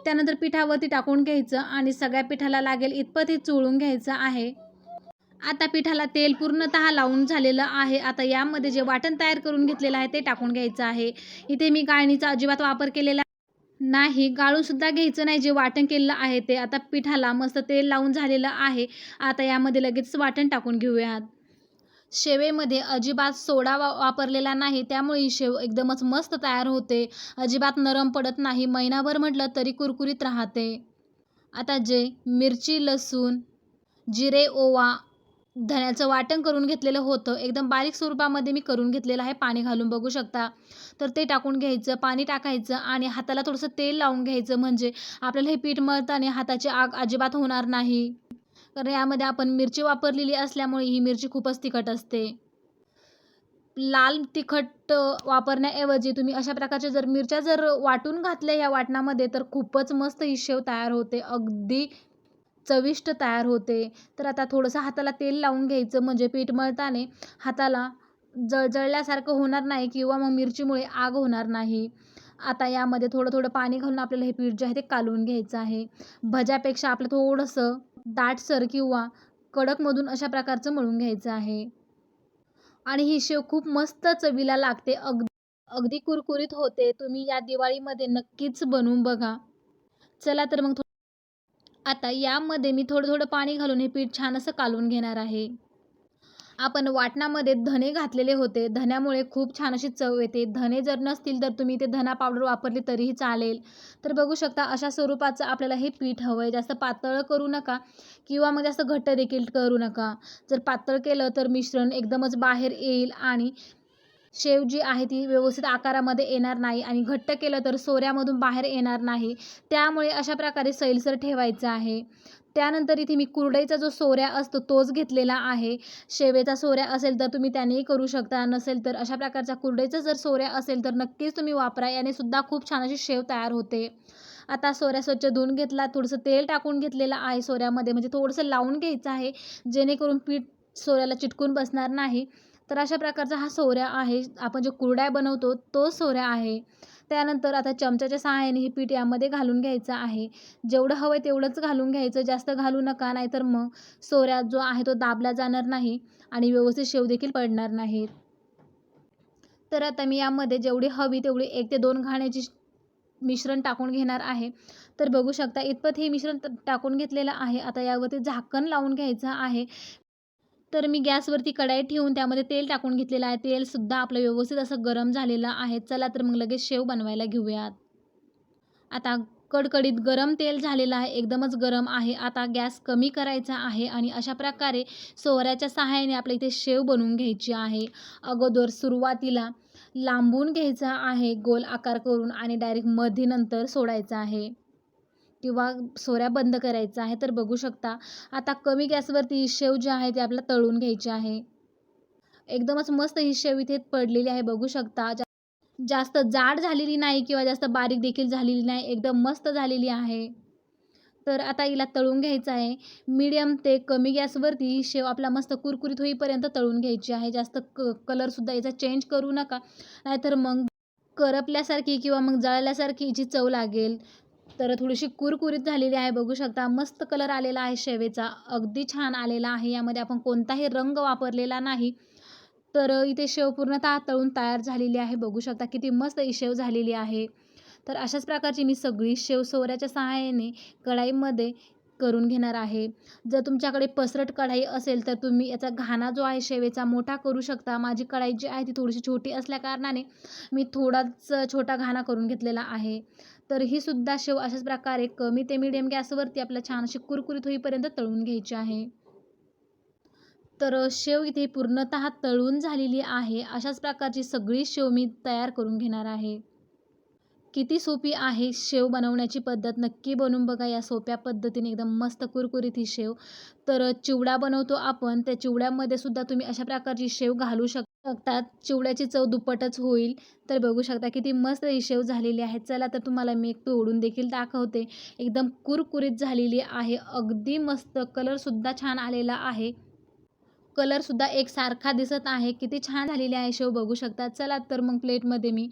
त्यानंतर पिठावरती टाकून घ्यायचं आणि सगळ्या पिठाला लागेल इतपत हे चोळून घ्यायचं आहे. आता पिठाला तेल पूर्णतः लावून झालेलं आहे. आता यामध्ये जे वाटण तयार करून घेतलेलं आहे ते टाकून घ्यायचं आहे. इथे मी गाळणीचा अजिबात वापर केलेला नाही. गाळूनसुद्धा घ्यायचं नाही जे वाटण केलेलं आहे ते. आता पिठाला मस्त तेल लावून झालेलं आहे. आता यामध्ये लगेच वाटण टाकून घेऊयात. शेवेमध्ये अजिबात सोडा वापरलेला नाही, त्यामुळे ही शेव एकदमच मस्त तयार होते. अजिबात नरम पडत नाही. महिनाभर म्हटलं तरी कुरकुरीत राहते. आता जे मिरची, लसूण, जिरे, ओवा, धण्याचं वाटण करून घेतलेलं होतं. एकदम बारीक स्वरूपामध्ये मी करून घेतलेलं आहे पाणी घालून बघू शकता. तर ते टाकून घ्यायचं, पाणी टाकायचं आणि हाताला थोडंसं तेल लावून घ्यायचं. म्हणजे आपल्याला हे पीठ मळताना हाताची आग अजिबात होणार नाही. कारण यामध्ये आपण मिरची वापरलेली असल्यामुळे ही मिरची खूपच तिखट असते. लाल तिखट वापरण्याऐवजी तुम्ही अशा प्रकारच्या जर मिरच्या वाटून घातल्या या वाटणामध्ये तर खूपच मस्त ही शेव तयार होते. अगदी चविष्ट तयार होते. तर आता थोडंसं हाताला तेल लावून घ्यायचं म्हणजे पीठ मळताना हाताला जळजळल्यासारखं होणार नाही किंवा मग मिरचीमुळे आग होणार नाही. आता यामध्ये थोडं पाणी घालून आपल्याला हे पीठ जे आहे ते कालवून घ्यायचं आहे. भज्यापेक्षा आपलं थोडंसं दाटसर किंवा कडकमधून अशा प्रकारचं मळून घ्यायचं आहे. आणि ही शेव खूप मस्त चवीला लागते. अगदी कुरकुरीत होते. तुम्ही या दिवाळीमध्ये नक्कीच बनवून बघा. चला तर मग आता यामध्ये मी थोडं पाणी घालून हे पीठ छान असं कालवून घेणार आहे. आपण वाटणामध्ये धने घातलेले होते. धन्यामुळे खूप छान अशी चव येते. धने जर नसतील तर तुम्ही ते धना पावडर वापरली तरीही चालेल. तर बघू शकता अशा स्वरूपाचं आपल्याला हे पीठ हवं आहे. जास्त पातळ करू नका किंवा मग जास्त घट्ट देखील करू नका. जर पातळ केलं तर मिश्रण एकदमच बाहेर येईल आणि शेव जी आहे ती व्यवस्थित आकारामध्ये येणार नाही आणि घट्ट केलं तर सोऱ्यामधून बाहेर येणार नाही. त्यामुळे अशा प्रकारे सैलसर ठेवायचं आहे. त्यानंतर इथे मी कुरडईचा जो सोऱ्या असतो तोच घेतलेला आहे. शेवेचा सोऱ्या असेल तर तुम्ही त्यानेही करू शकता. नसेल तर अशा प्रकारचा कुरडईचा जर सोऱ्या असेल तर नक्कीच तुम्ही वापरा. याने सुद्धा खूप छान अशी शेव तयार होते. आता सोऱ्या स्वच्छ धुवून घेतला. थोडंसं तेल टाकून घेतलेलं आहे सोऱ्यामध्ये, म्हणजे थोडंसं लावून घ्यायचं आहे जेणेकरून पीठ सोऱ्याला चिटकून बसणार नाही. तर अशा प्रकारचा हा सोऱ्या आहे. आपण जो कुरडया बनवतो तो सोऱ्या आहे. त्यानंतर आता चमच्याच्या सहाय्याने हे पीठ यामध्ये घालून घ्यायचं आहे. जेवढं हवं आहे तेवढंच घालून घ्यायचं, जास्त घालू नका, नाहीतर मग सोऱ्या जो आहे तो दाबला जाणार नाही आणि व्यवस्थित शेव देखील पडणार नाहीत. तर आता मी यामध्ये जेवढी हवी तेवढी 1 ते 2 घाण्याची मिश्रण टाकून घेणार आहे. तर बघू शकता इतपत हे मिश्रण टाकून घेतलेलं आहे. आता यावरती झाकण लावून घ्यायचं आहे. तर मी गॅसवरती कढई ठेवून त्यामध्ये तेल टाकून घेतलेलं आहे. तेलसुद्धा आपलं व्यवस्थित असं गरम झालेलं आहे. चला तर मग लगेच शेव बनवायला घेऊयात. आता कडकडीत गरम तेल झालेलं आहे. एकदमच गरम आहे. आता गॅस कमी करायचा आहे आणि अशा प्रकारे सोऱ्याच्या सहाय्याने आपल्या इथे शेव बनवून घ्यायची आहे. अगोदर सुरुवातीला लांबून घ्यायचा आहे गोल आकार करून आणि डायरेक्ट मध्ये नंतर सोडायचा आहे किंवा सोऱ्या बंद करायचा आहे. तर बघू शकता आता कमी गॅसवरती ही शेव जी आहे ती आपल्याला तळून घ्यायची आहे. एकदमच मस्त ही शेव इथे पडलेली आहे. बघू शकता जास्त जाड झालेली नाही किंवा जास्त बारीक देखील झालेली नाही. एकदम मस्त झालेली आहे. तर आता हिला तळून घ्यायचं आहे. मीडियम ते कमी गॅसवरती ही शेव आपला मस्त कुरकुरीत होईपर्यंत तळून घ्यायची आहे. जास्त कलरसुद्धा याचा चेंज करू नका. नाहीतर मग करपल्यासारखी किंवा मग जळल्यासारखी हिची चव लागेल. तर थोडीशी कुरकुरीत झालेली आहे. बघू शकता मस्त कलर आलेला आहे शेवेचा. अगदी छान आलेला आहे. यामध्ये आपण कोणताही रंग वापरलेला नाही. तर इथे शेव पूर्णतः तळून तयार झालेली आहे. बघू शकता किती मस्त ही शेव झालेली आहे. तर अशाच प्रकारची मी सगळी शेव सोऱ्याच्या सहाय्याने कढाईमध्ये करून घेणार आहे. जर तुमच्याकडे पसरट कढाई असेल तर तुम्ही याचा घाणा जो आहे शेवेचा मोठा करू शकता. माझी कढाई जी आहे ती थोडीशी छोटी असल्याकारणाने मी थोडाच छोटा घाणा करून घेतलेला आहे. तर ही सुद्धा शेव अशाच प्रकारे कमी ते मीडियम गॅसवरती आपल्याला छान अशी कुरकुरीत होईपर्यंत तळून घ्यायची आहे. तर शेव इथे पूर्णतः तळून झालेली आहे. अशाच प्रकारची सगळी शेव मी तयार करून घेणार आहे. किती सोपी आहे शेव बनवण्याची पद्धत. नक्की बनवून बघा या सोप्या पद्धतीने एकदम मस्त कुरकुरीत ही शेव. तर चिवडा बनवतो आपण, त्या चिवड्यामध्ये सुद्धा तुम्ही अशा प्रकारची शेव घालू शकतात. चिवड्याची चव दुप्पटच होईल. तर बघू शकता किती मस्त ही शेव झालेली आहे. चला तर तुम्हाला मी एक तोडून देखील दाखवते. एकदम कुरकुरीत झालेली आहे. अगदी मस्त कलरसुद्धा छान आलेला आहे. कलरसुद्धा एकसारखा दिसत आहे. किती छान झालेली आहे शेव बघू शकता. चला तर मग प्लेटमध्ये मी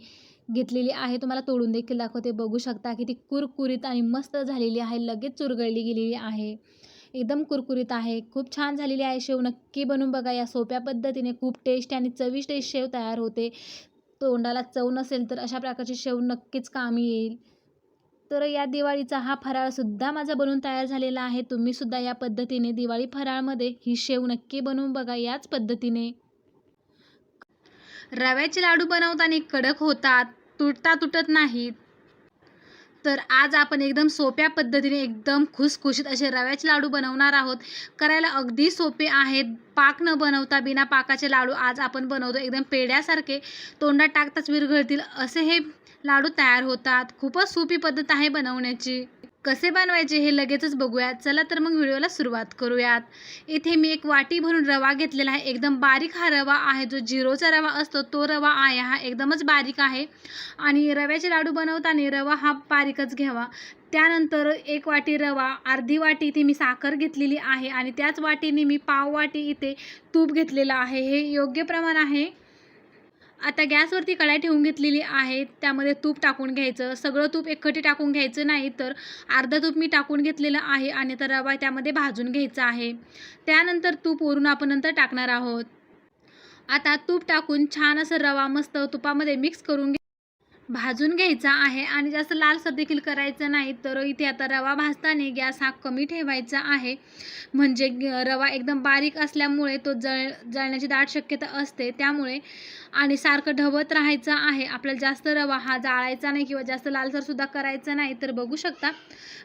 घेतलेली आहे. तुम्हाला तोडून देखील दाखवते. बघू शकता किती कुरकुरीत आणि मस्त झालेली आहे. लगेच चुरगळली गेलेली आहे. एकदम कुरकुरीत आहे. खूप छान झालेली आहे शेव. नक्की बनवून बघा या सोप्या पद्धतीने. खूप टेस्टी आणि चविष्ट शेव तयार होते. तोंडाला चव नसेल तर अशा प्रकारची शेव नक्कीच कामी येईल. तर या दिवाळीचा हा फराळसुद्धा माझा बनवून तयार झालेला आहे. तुम्हीसुद्धा या पद्धतीने दिवाळी फराळमध्ये ही शेव नक्की बनवून बघा याच पद्धतीने. रव्याचे लाडू बनवताना कडक होतात, तुटत नाहीत. तर आज आपण एकदम सोप्या पद्धतीने एकदम खुसखुशीत असे रव्याचे लाडू बनवणार आहोत. करायला अगदी सोपे आहेत. पाक न बनवता बिना पाकाचे लाडू आज आपण बनवतो. एकदम पेढ्यासारखे तोंडात टाकताच विरघळतील असे हे लाडू तयार होतात. खूपच सोपी पद्धत आहे बनवण्याची. कसे बनवायचे हे लगेचच बघूयात. चला तर मग व्हिडिओला सुरुवात करूयात. इथे मी एक वाटी भरून रवा घेतलेला आहे. एकदम बारीक हा रवा आहे. जो जिरोचा रवा असतो तो रवा आहे. हा एकदमच बारीक आहे आणि रव्याचे लाडू बनवताना रवा हा बारीकच घ्यावा. त्यानंतर 1 वाटी रवा, अर्धी वाटी इथे मी साखर घेतलेली आहे आणि त्याच वाटीने मी पाव वाटी इथे तूप घेतलेलं आहे. हे योग्य प्रमाण आहे. आता गॅसवरती कढाई ठेवून घेतलेली आहे. त्यामध्ये तूप टाकून घ्यायचं. सगळं तूप एकखटी टाकून घ्यायचं नाही, तर अर्धं तूप मी टाकून घेतलेलं आहे आणि तर रवा त्यामध्ये भाजून घ्यायचा आहे. त्यानंतर तूप वरून आपण नंतर टाकणार आहोत. आता तूप टाकून छान असं रवा मस्त तुपामध्ये मिक्स करून भाजून घ्यायचा आहे आणि जास्त लालसर देखील करायचं नाही. तर इथे आता रवा भाजताना गॅस हा कमी ठेवायचा आहे, म्हणजे रवा एकदम बारीक असल्यामुळे तो जळण्याची दाट शक्यता असते. त्यामुळे आणि सारखं ढवत राहायचं आहे. आपल्याला जास्त रवा हा जाळायचा नाही किंवा जास्त लालसरसुद्धा करायचा नाही. तर बघू शकता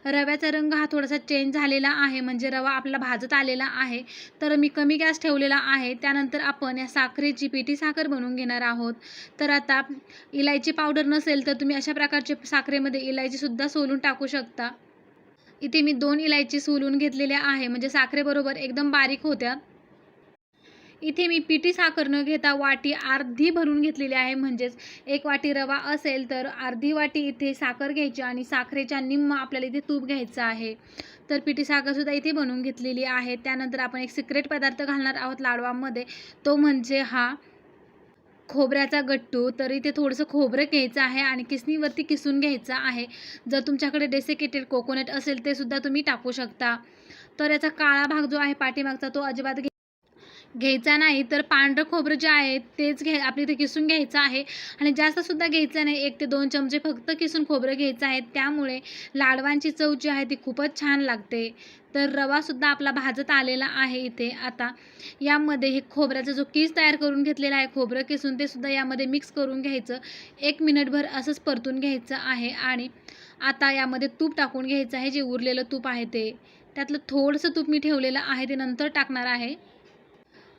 रव्याचा रंग हा थोडासा चेंज झालेला आहे, म्हणजे रवा आपला भाजत आलेला आहे. तर मी कमी गॅस ठेवलेला आहे. त्यानंतर आपण या साखरेची पिठी साखर बनवून घेणार आहोत. तर आता इलायची पावडर नसेल तर तुम्ही अशा प्रकारचे साखरेमध्ये इलायचीसुद्धा सोलून टाकू शकता. इथे मी 2 इलायची सोलून घेतलेल्या आहे, म्हणजे साखरेबरोबर एकदम बारीक होत्या. इथे मी पिठी साखर न घेता वाटी अर्धी भरून घेतलेली आहे, म्हणजेच 1 वाटी रवा असेल तर अर्धी वाटी इथे साखर घ्यायची आणि साखरेच्या निम्म आपल्याला इथे तूप घ्यायचं आहे. तर पिठी साखरसुद्धा इथे बनवून घेतलेली आहे. त्यानंतर आपण एक सिक्रेट पदार्थ घालणार आहोत लाडवामध्ये, तो म्हणजे हा खोबऱ्याचा गट्टू. तर इथे थोडंसं खोबरं घ्यायचं आहे आणि किसणीवरती किसून घ्यायचं आहे. जर तुमच्याकडे डेसिकेटेड कोकोनट असेल ते सुद्धा तुम्ही टाकू शकता. तर याचा काळा भाग जो आहे पाठीमागचा तो अजिबात घ्यायचा नाही. तर पांढरं खोबरं जे आहे तेच आपल्या इथे किसून घ्यायचं आहे आणि जास्तसुद्धा घ्यायचं नाही. 1 ते 2 चमचे फक्त किसून खोबरं घ्यायचं आहे. त्यामुळे लाडवांची चव जी आहे ती खूपच छान लागते. तर रवासुद्धा आपला भाजत आलेला आहे इथे. आता यामध्ये हे खोबऱ्याचा जो कीस तयार करून घेतलेला आहे खोबरं किसून, ते सुद्धा यामध्ये मिक्स करून घ्यायचं. 1 मिनिटभर असंच परतून घ्यायचं आहे आणि आता यामध्ये तूप टाकून घ्यायचं आहे. जे उरलेलं तूप आहे ते, त्यातलं थोडंसं तूप मी ठेवलेलं आहे ते नंतर टाकणार आहे.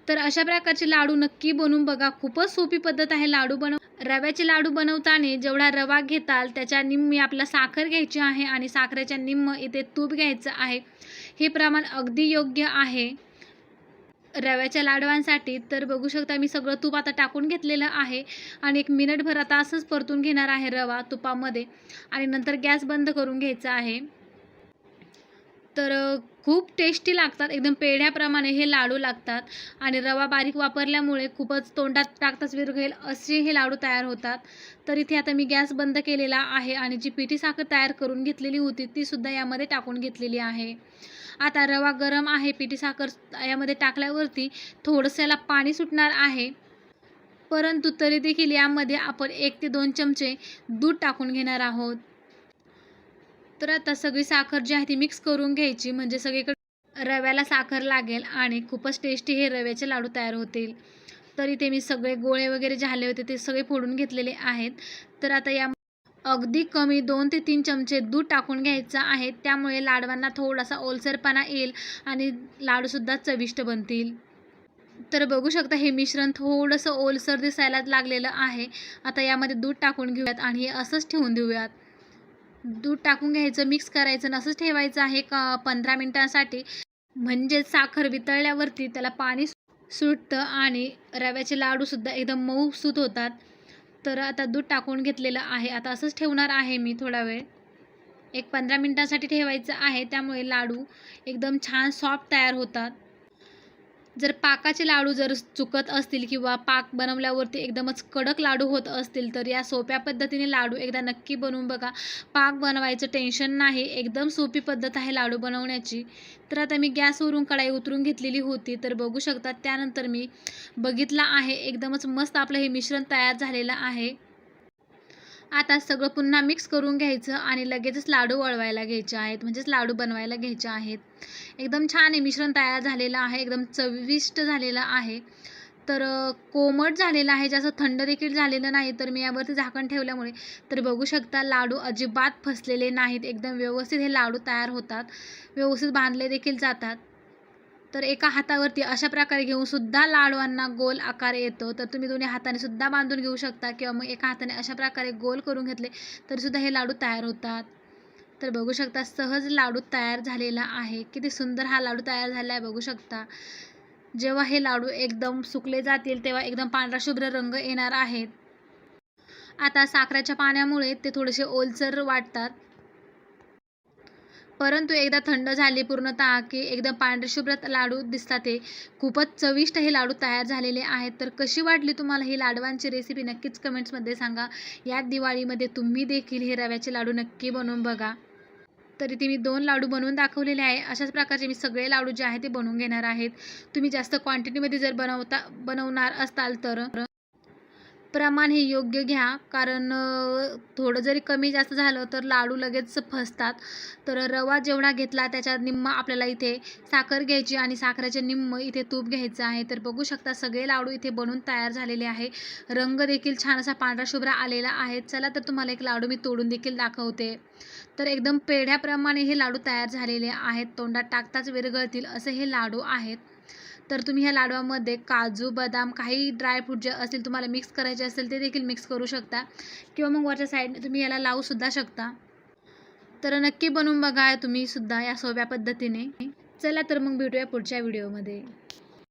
तर अशा प्रकारचे लाडू नक्की बनवून बघा. खूपच सोपी पद्धत आहे लाडू रव्याचे लाडू बनवताना जेवढा रवा घेताल त्याच्या निम्मी आपल्याला साखर घ्यायची आहे आणि साखरेच्या निम्म इथे तूप घ्यायचं आहे. हे प्रमाण अगदी योग्य आहे रव्याच्या लाडवांसाठी. तर बघू शकता मी सगळं तूप आता टाकून घेतलेलं आहे आणि 1 मिनिटभर आता असंच परतून घेणार आहे रवा तुपामध्ये आणि नंतर गॅस बंद करून घ्यायचा आहे. तर खूप टेस्टी लागतात. एकदम पेढ्याप्रमाणे हे लाडू लागतात आणि रवा बारीक वापरल्यामुळे खूपच तोंडात टाकताच विरघळेल असे हे लाडू तयार होतात. तर इथे आता मी गॅस बंद केलेला आहे आणि जी पिठी साखर तयार करून घेतलेली होती ती सुद्धा यामध्ये टाकून घेतलेली आहे. आता रवा गरम आहे. पिठी साखर यामध्ये टाकल्यावरती थोडंसं याला पाणी सुटणार आहे, परंतु तरी देखील यामध्ये आपण 1 ते 2 चमचे दूध टाकून घेणार आहोत. तर आता सगळी साखर जी आहे ती मिक्स करून घ्यायची, म्हणजे सगळीकडे रव्याला साखर लागेल आणि खूपच टेस्टी हे रव्याचे लाडू तयार होतील. तर इथे मी सगळे गोळे वगैरे झाले होते ते सगळे फोडून घेतलेले आहेत. तर आता या अगदी कमी 2 ते 3 चमचे दूध टाकून घ्यायचं आहे. त्यामुळे लाडवांना थोडासा ओलसरपणा येईल आणि लाडूसुद्धा चविष्ट बनतील. तर बघू शकता हे मिश्रण थोडंसं ओलसर दिसायला लागलेलं आहे. आता यामध्ये दूध टाकून घेऊयात आणि हे असंच ठेवून देऊयात. दूध टाकून घ्यायचं, मिक्स करायचं आणि असंच ठेवायचं आहे 15 मिनिटांसाठी, म्हणजे साखर वितळल्यावरती त्याला पाणी सुटतं आणि रव्याचे लाडूसुद्धा एकदम मऊसूत होतात. तर आता दूध टाकून घेतलेलं आहे. आता असंच ठेवणार आहे मी थोडा वेळ, 15 मिनिटांसाठी ठेवायचं आहे. त्यामुळे लाडू एकदम छान सॉफ्ट तयार होतात. जर पाकाचे लाडू जर चुकत असतील किंवा पाक बनवल्यावरती एकदमच कडक लाडू होत असतील तर या सोप्या पद्धतीने लाडू एकदा नक्की बनवून बघा. पाक बनवायचं टेन्शन नाही, एकदम सोपी पद्धत आहे लाडू बनवण्याची. तर आता मी गॅसवरून कढाई उतरून घेतलेली होती. तर बघू शकता त्यानंतर मी बघितलं आहे एकदमच मस्त आपलं हे मिश्रण तयार झालेलं आहे. आता सगळं पुन्हा मिक्स करून घ्यायचं आणि लगेचच लाडू वळवायला घ्यायचे आहेत, म्हणजेच लाडू बनवायला घ्यायचे आहेत. एकदम छान हे मिश्रण तयार झालेलं आहे, एकदम चविष्ट झालेलं आहे. तर कोमट झालेलं आहे, जास्त थंड देखील झालेलं नाही. तर मी यावरती झाकण ठेवल्यामुळे तर बघू शकता लाडू अजिबात फसलेले नाहीत. एकदम व्यवस्थित हे लाडू तयार होतात, व्यवस्थित बांधले देखील जातात. तर एका हातावरती अशा प्रकारे घेऊन सुद्धा लाडवांना गोल आकार येतो. तर तुम्ही दोन्ही हाताने सुद्धा बांधून घेऊ शकता किंवा मग एका हाताने अशा प्रकारे गोल करून घेतले तरीसुद्धा हे लाडू तयार होतात. तर बघू शकता सहज लाडू तयार झालेला आहे. किती सुंदर हा लाडू तयार झाला आहे बघू शकता. जेव्हा हे लाडू एकदम सुकले जातील तेव्हा एकदम पांढरा शुभ्र रंग येणार आहेत. आता साखरेच्या पाण्यामुळे ते थोडेसे ओलसर वाटतात. परंतु एकदा थंड झाले पूर्णतः की एकदम पांढरेशुभ्र लाडू दिसतात. ते खूपच चविष्ट हे लाडू तयार झालेले आहेत. तर कशी वाटली तुम्हाला ही लाडवांची रेसिपी नक्कीच कमेंट्समध्ये सांगा. या दिवाळीमध्ये तुम्ही देखील हे रव्याचे लाडू नक्की बनवून बघा. तरी ते मी 2 लाडू बनवून दाखवलेले आहे. अशाच प्रकारचे मी सगळे लाडू जे आहेत ते बनवून घेणार आहेत. तुम्ही जास्त क्वांटिटीमध्ये जर बनवणार असाल तर प्रमाण हे योग्य घ्या. कारण थोडं जरी कमी जास्त झालं तर लाडू लगेच फसतात. तर रवा जेवढा घेतला त्याच्या निम्मा आपल्याला इथे साखर घ्यायची आणि साखरेचे निम्म इथे तूप घ्यायचं आहे. तर बघू शकता सगळे लाडू इथे बनून तयार झालेले आहे. रंग देखील छान असा पांढरा शुभ्र आलेला आहे. चला तर तुम्हाला एक लाडू मी तोडून देखील दाखवते. तर एकदम पेढ्याप्रमाणे हे लाडू तयार झालेले आहेत. तोंडात टाकताच विरघळतील असे हे लाडू आहेत. तर तुम्ही ह्या लाडवामध्ये काजू, बदाम, काही ड्रायफ्रूट जे असतील तुम्हाला मिक्स करायचे असेल ते देखील मिक्स करू शकता किंवा मग वरच्या साईडने तुम्ही याला लावूसुद्धा शकता. तर नक्की बनवून बघा तुम्ही सुद्धा या सोप्या पद्धतीने. चला तर मग भेटूया पुढच्या व्हिडिओमध्ये.